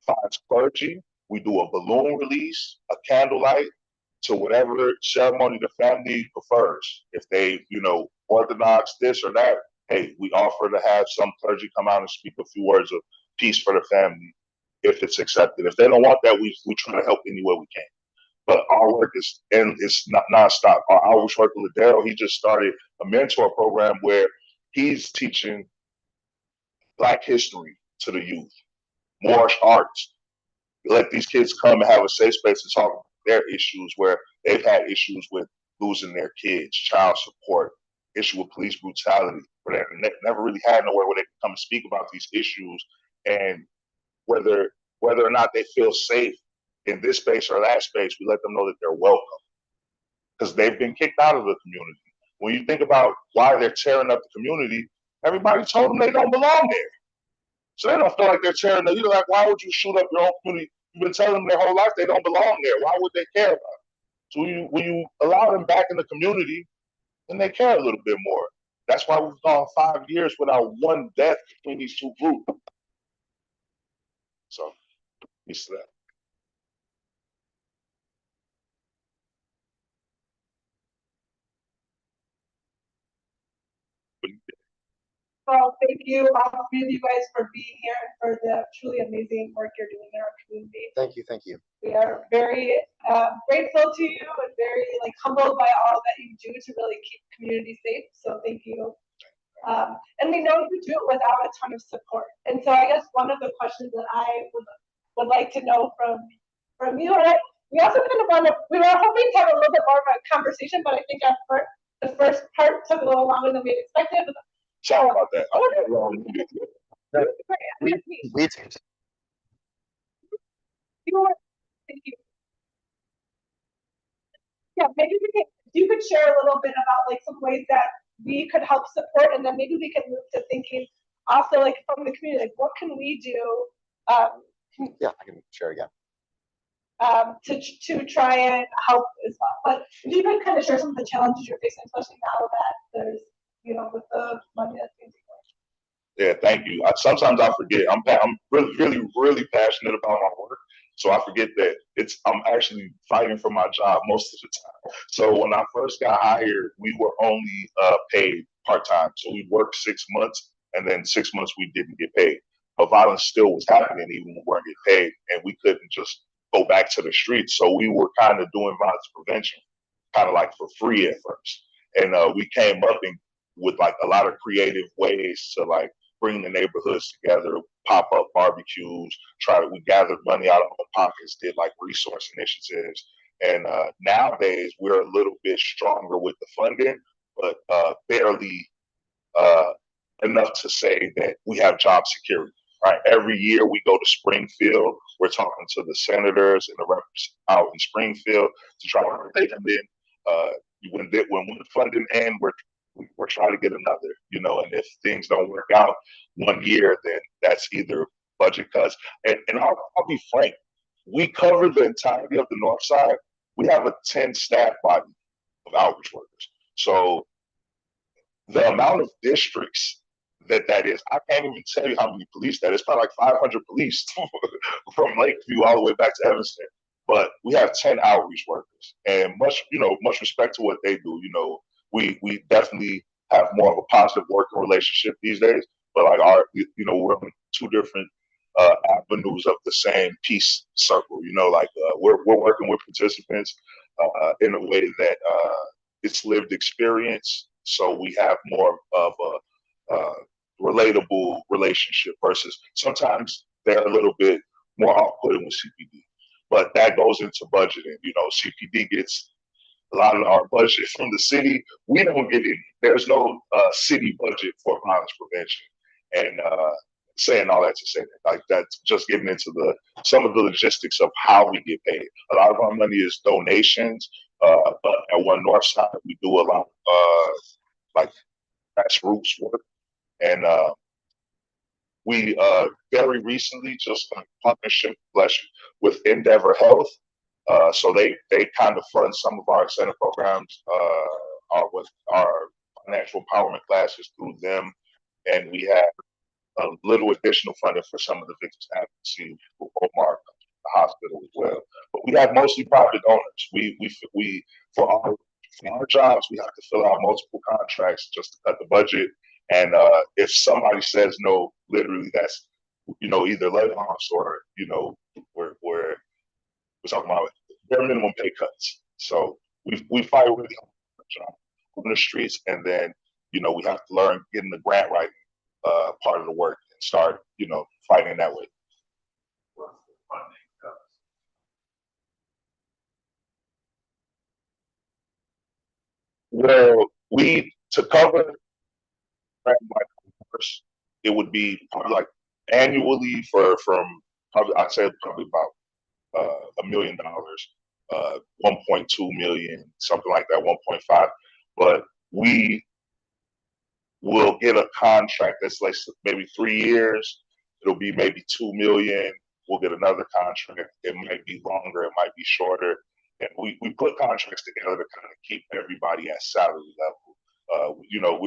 Finds clergy. We do a balloon release, a candlelight, to whatever ceremony the family prefers. If they, Orthodox this or that, hey, we offer to have some clergy come out and speak a few words of peace for the family if it's accepted. If they don't want that, we try to help any way we can. But our work is not nonstop. Our outreach worker, Ladero, he just started a mentor program where he's teaching Black history to the youth, martial arts. Let these kids come and have a safe space to talk about their issues where they've had issues with losing their kids, child support, issue with police brutality, where they never really had nowhere where they can come and speak about these issues, and whether or not they feel safe in this space or that space, we let them know that they're welcome because they've been kicked out of the community. When you think about why they're tearing up the community, everybody told them they don't belong there. So they don't feel like they're tearing up. You're like, why would you shoot up your own community? You've been telling them their whole life they don't belong there. Why would they care about it? So when you allow them back in the community, then they care a little bit more. That's why we've gone 5 years without one death between these two groups. So, peace to that. Well, thank you, all of you guys, for being here and for the truly amazing work you're doing in our community. Thank you. We are very grateful to you and very humbled by all that you do to really keep community safe. So thank you. And we know you do it without a ton of support. And so I guess one of the questions that I would like to know from you, and we also we were hoping to have a little bit more of a conversation, but I think the first part took a little longer than we expected. Sorry about that. Yeah, maybe you could share a little bit about some ways that we could help support, and then maybe we can move to thinking also from the community, what can we do? Yeah, I can share again. To try and help as well. But if you could kind of share some of the challenges you're facing, especially now that there's with the money that's being taken. Yeah, thank you. Sometimes I forget. I'm really passionate about my work, so I forget that I'm actually fighting for my job most of the time. So when I first got hired, we were only paid part-time. So we worked 6 months, and then 6 months we didn't get paid. But violence still was happening even when we weren't getting paid, and we couldn't just go back to the streets. So we were kind of doing violence prevention, kind of for free at first. And we came up with a lot of creative ways to bring the neighborhoods together, pop up barbecues, we gathered money out of our pockets, did resource initiatives. And nowadays we're a little bit stronger with the funding, but barely enough to say that we have job security. Right. Every year we go to Springfield. We're talking to the senators and the reps out in Springfield to try to take them in. When the funding ends, we're trying to get another. And if things don't work out, one year, then that's either budget cuts. And I'll be frank, we cover the entirety of the north side. We have a 10 staff body of outreach workers. So the amount of districts that is, I can't even tell you how many police that is. It's probably like 500 police from Lakeview all the way back to Evanston. But we have 10 outreach workers, and much respect to what they do. We definitely have more of a positive working relationship these days. But like we're on two different avenues of the same peace circle. We're working with participants in a way that it's lived experience. So we have more of a relatable relationship versus sometimes they're a little bit more off-putting with CPD. But that goes into budgeting. CPD gets a lot of our budget from the city. We don't get any. There's no city budget for violence prevention. And saying all that to say that, like, that's just getting into some of the logistics of how we get paid. A lot of our money is donations, but at One North Side, we do a lot of like grassroots work. And we very recently just got a partnership with Endeavor Health. So they kind of fund some of our incentive programs with our financial empowerment classes through them. And we have a little additional funding for some of the victims advocacy for Omar, the hospital as well. But we have mostly private donors. We for our jobs, we have to fill out multiple contracts just to cut the budget. And if somebody says no, literally that's, either layoffs or, we're talking about bare minimum pay cuts. So we fight really hard on the streets, and then, we have to learn getting the grant writing part of the work and start, fighting that way. Well, to cover it would be probably like annually from I'd say probably about $1 million, 1.2 million, something like that, 1.5. But we will get a contract that's like maybe 3 years. It'll be maybe 2 million. We'll get another contract. It might be longer. It might be shorter. And we put contracts together to kind of keep everybody at salary level.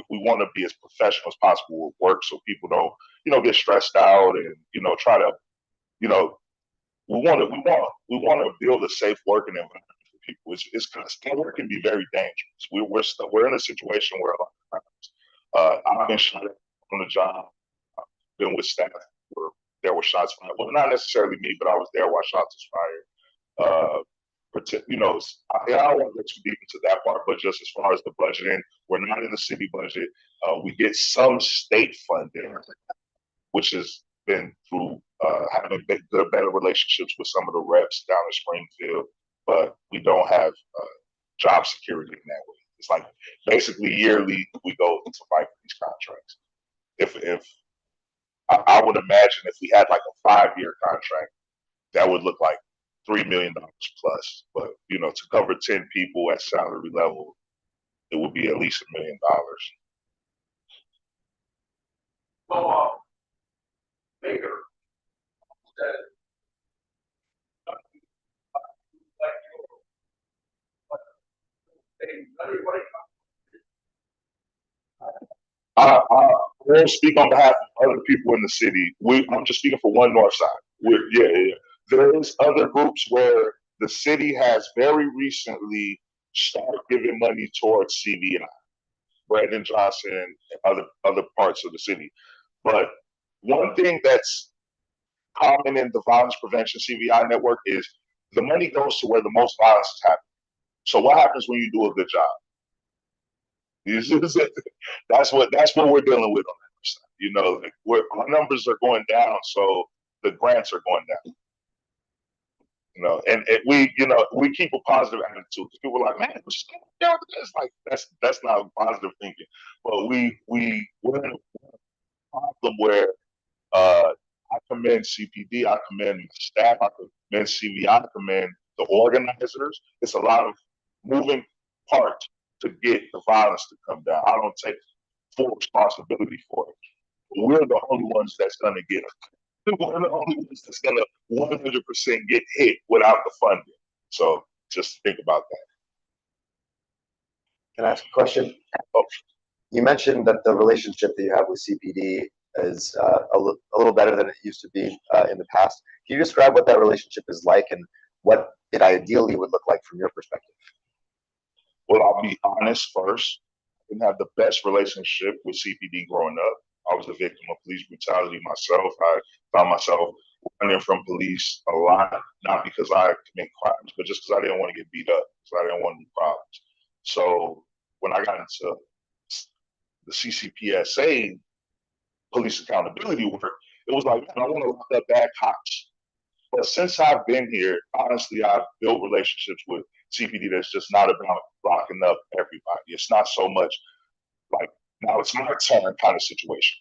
We want to be as professional as possible with work, so people don't, get stressed out and, try to, we want to build a safe working environment for people. It's kind of, work can be very dangerous. We're in a situation where a lot of times, I've been shot at on the job. I've been with staff where there were shots fired. Well, not necessarily me, but I was there while shots was fired. I don't want to get too deep into that part, but just as far as the budgeting, we're not in the city budget. We get some state funding, which has been through having better relationships with some of the reps down in Springfield, but we don't have job security in that way. It's like basically yearly we go to fight for these contracts. If I would imagine if we had like a 5-year contract, that would look like $3 million plus. But to cover 10 people at salary level, it would be at least $1 million. So, Baker said, everybody. I won't speak on behalf of other people in the city. I'm just speaking for One North Side. Yeah. There's other groups where the city has very recently started giving money towards CVI, Brandon Johnson, and other parts of the city. But one thing that's common in the violence prevention CVI network is the money goes to where the most violence is happening. So what happens when you do a good job? That's what we're dealing with on that side. Our numbers are going down, so the grants are going down. And we keep a positive attitude. People are like, man, just go down with this. Like that's not positive thinking. But we're in a problem where I commend CPD, I commend staff, I commend CVI, I commend the organizers. It's a lot of moving parts to get the violence to come down. I don't take full responsibility for it. we're the only ones that's gonna get it. We're the only ones that's gonna 100% get hit without the funding. So just think about that. Can I ask a question? Oh, you mentioned that the relationship that you have with CPD is a little better than it used to be in the past. Can you describe what that relationship is like and what it ideally would look like from your perspective? Well, I'll be honest first. I didn't have the best relationship with CPD growing up. I was a victim of police brutality myself. I found myself running from police a lot, not because I commit crimes, but just because I didn't want to get beat up, because I didn't want any problems. So when I got into the CCPSA police accountability work, it was like, man, I want to lock up bad cops. But since I've been here, honestly, I've built relationships with CPD that's just not about locking up everybody. It's not so much like, now it's my turn kind of situation.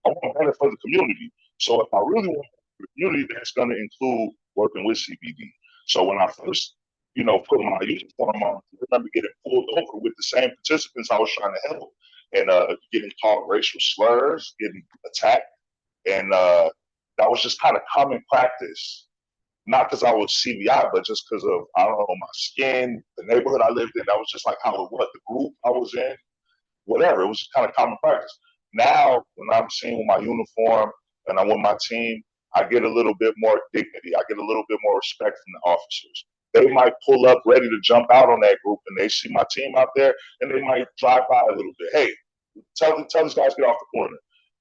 I want better for the community. So if I really want the community, that's going to include working with CPD. So when I first, put my uniform on, I remember getting pulled over with the same participants I was trying to help and getting called racial slurs, getting attacked. And that was just kind of common practice. Not because I was CVI, but just because of, I don't know, my skin, the neighborhood I lived in. That was just like how it was, the group I was in, whatever. It was just kind of common practice. Now, when I'm seen with my uniform and I'm with my team, I get a little bit more dignity. I get a little bit more respect from the officers. They might pull up ready to jump out on that group and they see my team out there and they might drive by a little bit. Hey, tell these guys to get off the corner.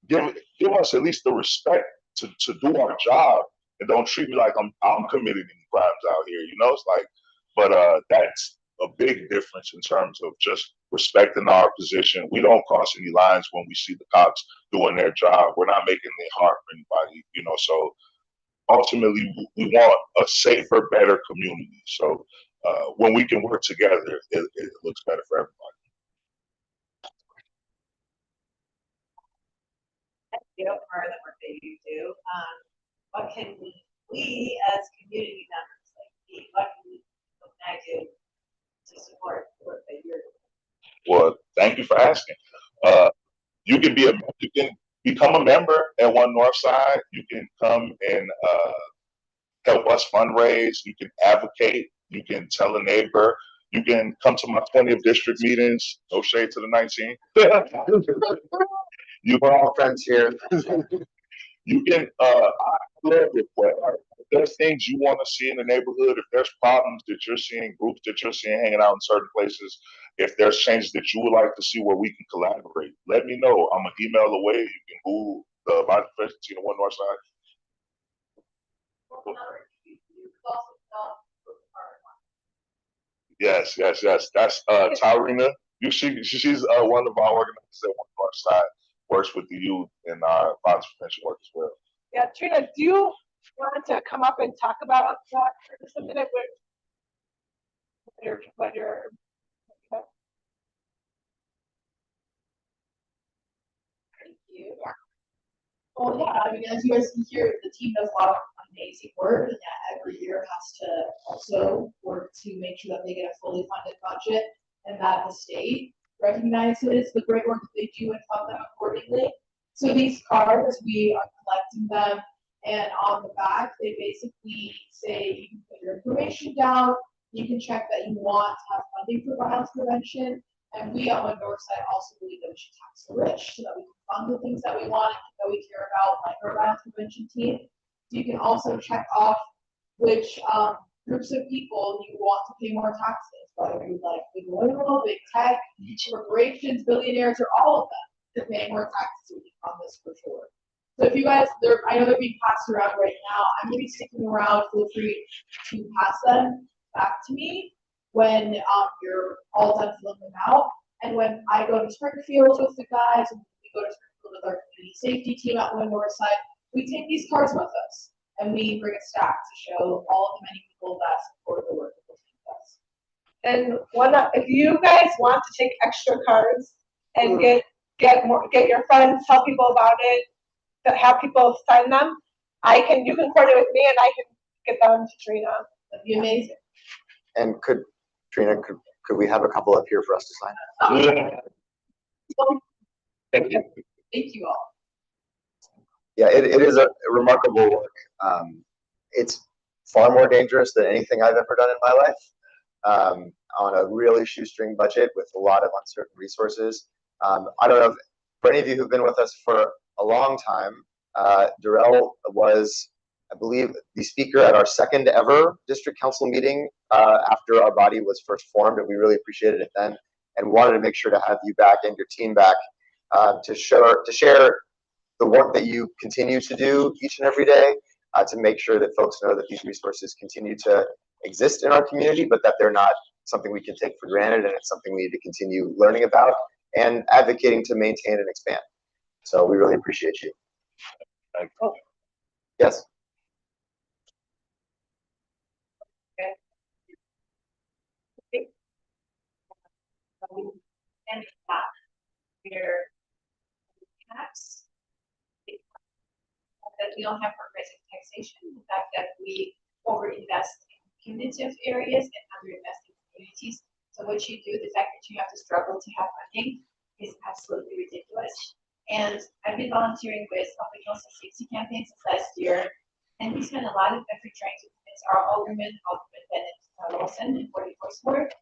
Give us at least the respect to do our job. And don't treat me like I'm committing any crimes out here, It's like, but that's a big difference in terms of just respecting our position. We don't cross any lines when we see the cops doing their job. We're not making it hard for anybody, So ultimately, we want a safer, better community. So when we can work together, it looks better for everybody. Thank you for the work that you do. What can we as community members, what can I do to support the work that you're doing? Well, thank you for asking. You can become a member at One Northside. You can come and help us fundraise. You can advocate. You can tell a neighbor. You can come to my 20th district meetings. No shade to the 19. We're all friends here. You can, I love it. If there's things you want to see in the neighborhood, if there's problems that you're seeing, groups that you're seeing hanging out in certain places, if there's changes that you would like to see where we can collaborate, let me know. I'm an email away. You can Google the Vice President team of One Northside. Yes. That's Tyrina. She's one of our organizers at One Northside. Works with the youth in our violence prevention work as well. Yeah, Trina, do you want to come up and talk about that for just a minute? What you're Thank you. Well, yeah, I mean, as you guys can hear, the team does a lot of amazing work, and that every year has to also work to make sure that they get a fully funded budget and that the state recognizes the great work that they do and fund them accordingly. So these cards, we are collecting them, and on the back, they basically say you can put your information down, you can check that you want to have funding for violence prevention, and we on the north side also believe that we should tax the rich so that we can fund the things that we want, that we care about, like our violence prevention team. So you can also check off which groups of people you want to pay more taxes, whether you like big oil, big tech, corporations, billionaires, or all of them to pay more taxes on this for sure. So if you guys, I know they're being passed around right now. I'm going to be sticking around. Feel free to pass them back to me when you're all done filling them out. And when I go to Springfield with the guys, and we go to Springfield with our community safety team at One Northside, we take these cards with us and we bring a stack to show all of the many people that support the work that the team does. And if you guys want to take extra cards and get your friends, tell people about it, to have people sign them, you can coordinate with me and I can get them to Trina. That'd be amazing. And Trina, could we have a couple up here for us to sign? Thank you. Thank you all. Yeah, it is a remarkable work. It's far more dangerous than anything I've ever done in my life, on a really shoestring budget with a lot of uncertain resources. I don't know if, for any of you who've been with us for a long time, Darrell was, I believe, the speaker at our second ever district council meeting after our body was first formed, and we really appreciated it then, and wanted to make sure to have you back and your team back to share the work that you continue to do each and every day, to make sure that folks know that these resources continue to exist in our community, but that they're not something we can take for granted, and it's something we need to continue learning about and advocating to maintain and expand. So we really appreciate you. Yes. And where tax that we don't have progressive taxation, the fact that we overinvest in punitive areas and underinvest in communities. So what you do, the fact that you have to struggle to have funding is absolutely ridiculous. And I've been volunteering with public health and safety campaigns since last year, and we spend a lot of effort trying to convince our Alderman Bennett Wilson and 44th Ward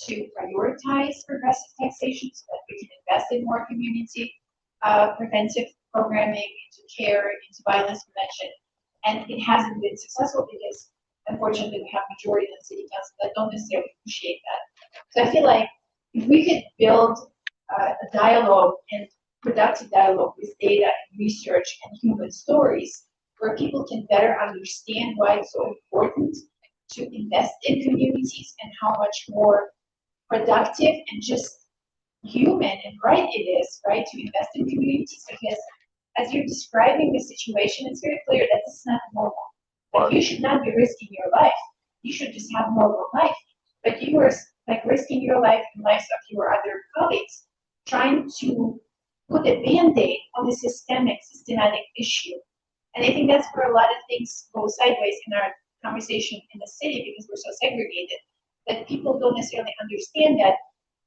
to prioritize progressive taxation so that we can invest in more community preventive programming, into care, into violence prevention. And it hasn't been successful because, unfortunately, we have majority in the city council that don't necessarily appreciate that. So I feel like if we could build a dialogue and productive dialogue with data and research and human stories, where people can better understand why it's so important to invest in communities and how much more productive and just human and right it is, right, to invest in communities, because as you're describing the situation, it's very clear that this is not normal. Like, you should not be risking your life. You should just have normal life. But you are like risking your life and lives of your other colleagues, trying to put a band-aid on a systematic issue. And I think that's where a lot of things go sideways in our conversation in the city, because we're so segregated that people don't necessarily understand that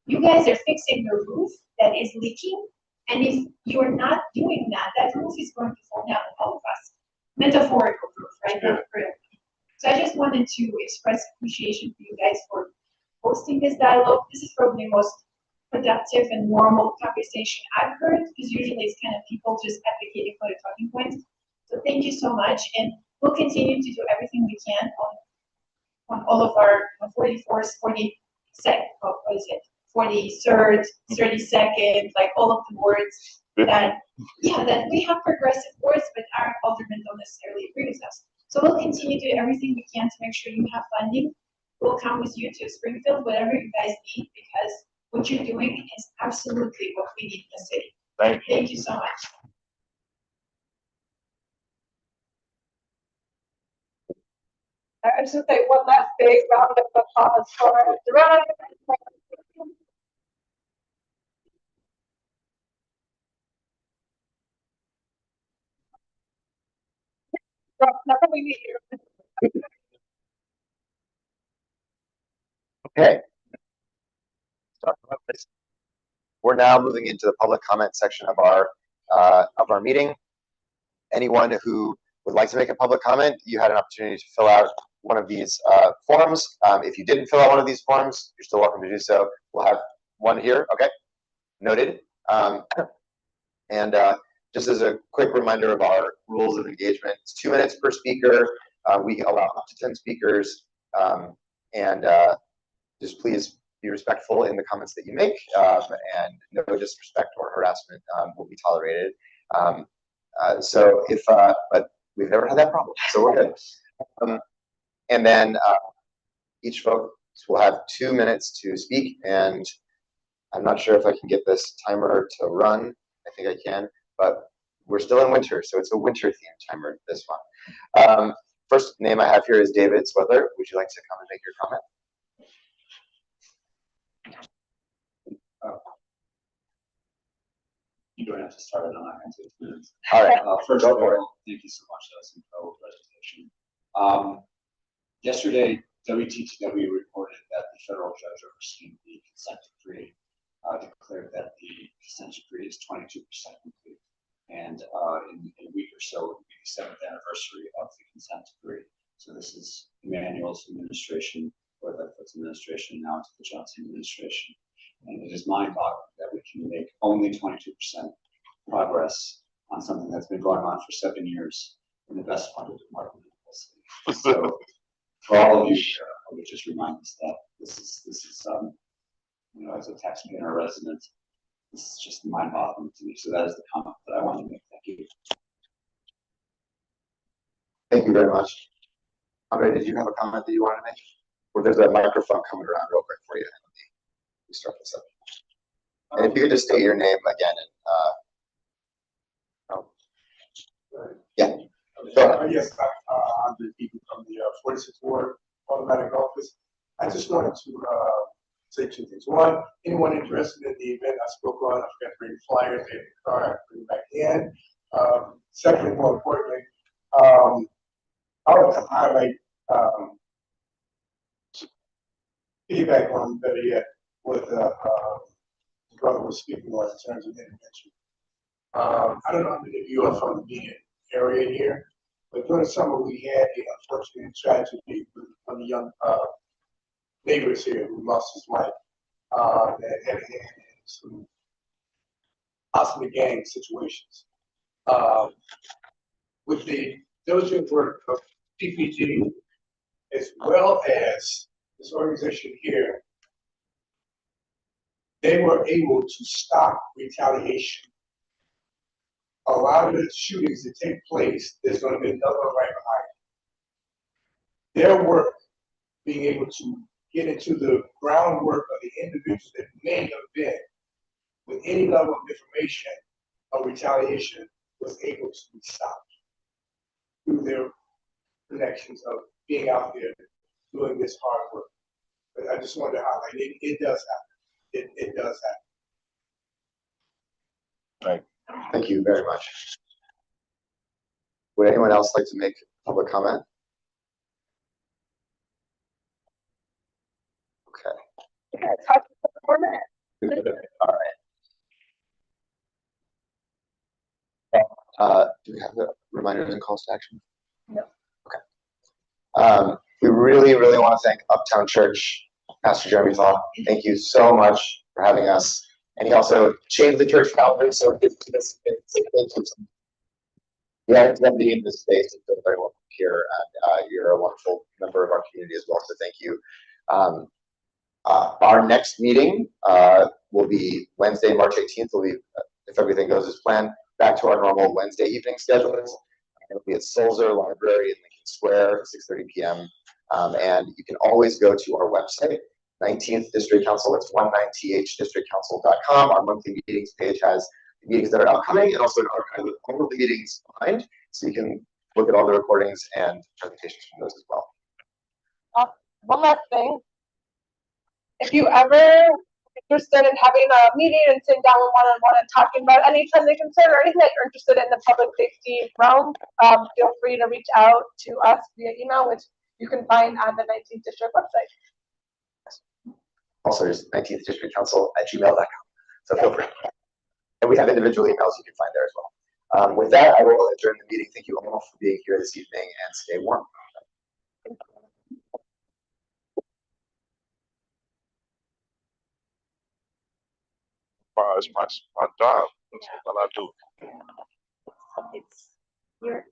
you guys are fixing the roof that is leaking, and if you're not doing that, that roof is going to fall down on all of us. Metaphorical roof, right? Not real. So I just wanted to express appreciation for you guys for hosting this dialogue. This is probably the most productive and normal conversation I've heard, because usually it's kind of people just advocating for the talking points. So thank you so much, and we'll continue to do everything we can on all of our 44th, 42nd, what is it? 43rd, 32nd, like all of the words that, yeah, that we have progressive words, but our aldermen don't necessarily agree with us. So we'll continue to do everything we can to make sure you have funding. We'll come with you to Springfield, whatever you guys need, because what you're doing is absolutely what we need in the city. Thank you. Thank you so much. I should say one last big round of applause for Doretta. Never we meet you. Okay. We're now moving into the public comment section of our meeting. Anyone who would like to make a public comment, you had an opportunity to fill out one of these forms. If you didn't fill out one of these forms, you're still welcome to do so. We'll have one here. Okay, noted. And just as a quick reminder of our rules of engagement, it's 2 minutes per speaker. We allow up to 10 speakers, and just please be respectful in the comments that you make, and no disrespect or harassment will be tolerated. So if, but we've never had that problem, so we're good. And then each folks will have 2 minutes to speak, and I'm not sure if I can get this timer to run. I think I can, but we're still in winter, so it's a winter themed timer, this one. First name I have here is David Swether. Would you like to come and make your comment? You don't have to start it on our hands. All right. First of all, thank you so much. That was an incredible presentation. Yesterday, WTTW reported that the federal judge overseeing the consent decree declared that the consent decree is 22% complete. And in a week or so, it will be the 7th anniversary of the consent decree. So this is Emmanuel's administration, or Lightfoot's administration, now into the Johnson administration. And it is mind-boggling that we can make only 22% progress on something that's been going on for 7 years in the best funded department of the city. So for all of you, I would just remind us that this is you know, as a taxpayer and a resident, this is just mind-boggling to me. So that is the comment that I wanted to make. Thank you. Thank you very much. Andre, did you have a comment that you wanted to make? Or there's a microphone coming around real quick for you. Let me start this up. And if you could just state your name again and yeah. Go ahead. Yes, Andre Beaton from the 46th Ward Automatic Office. I just wanted to say two things. One, anyone interested in the event I spoke on, I forgot to bring flyers in the car, I bring it back in. Secondly, more importantly, I want to highlight feedback on better yet what the brother was speaking on in terms of intervention. I don't know how many of you are from the Union area here, but during the summer we had the unfortunate tragedy with one of the young neighbors here who lost his wife that had some possibly gang situations. With the diligent work of PPG, as well as this organization here, they were able to stop retaliation. A lot of the shootings that take place, there's going to be another one right behind it. Their work, being able to get into the groundwork of the individuals that may have been with any level of information of retaliation, was able to be stopped through their connections of being out there doing this hard work. But I just wanted to highlight it does happen. It does happen. Right. Thank you very much. Would anyone else like to make public comment? Okay. Yeah, talk for 4 minutes. All right. Do we have the reminders and calls to action? No. Okay. We really, really want to thank Uptown Church, Pastor Jeremy Thaw. Thank you so much for having us. And he also changed the church calendar, so it's yeah, it's going to be in this space. You feel very welcome here, and you're a wonderful member of our community as well. So thank you. Our next meeting will be Wednesday, March 18th. Will be, if everything goes as planned, back to our normal Wednesday evening schedules. It'll be at Sulzer Library in Lincoln Square at 6:30 p.m. And you can always go to our website, 19th District Council. It's 19thdistrictcouncil.com. Our monthly meetings page has the meetings that are upcoming and also an archive of all of the meetings behind, so you can look at all the recordings and presentations from those as well. One last thing. If you ever interested in having a meeting and sitting down one-on-one and talking about any pending concern or anything that you're interested in the public safety realm, feel free to reach out to us via email, which you can find on the 19th District website. Also, there's 19th District Council at gmail.com. So feel free. And we have individual emails you can find there as well. With that, I will adjourn the meeting. Thank you all for being here this evening, and stay warm. It's my job. That's what I do. It's your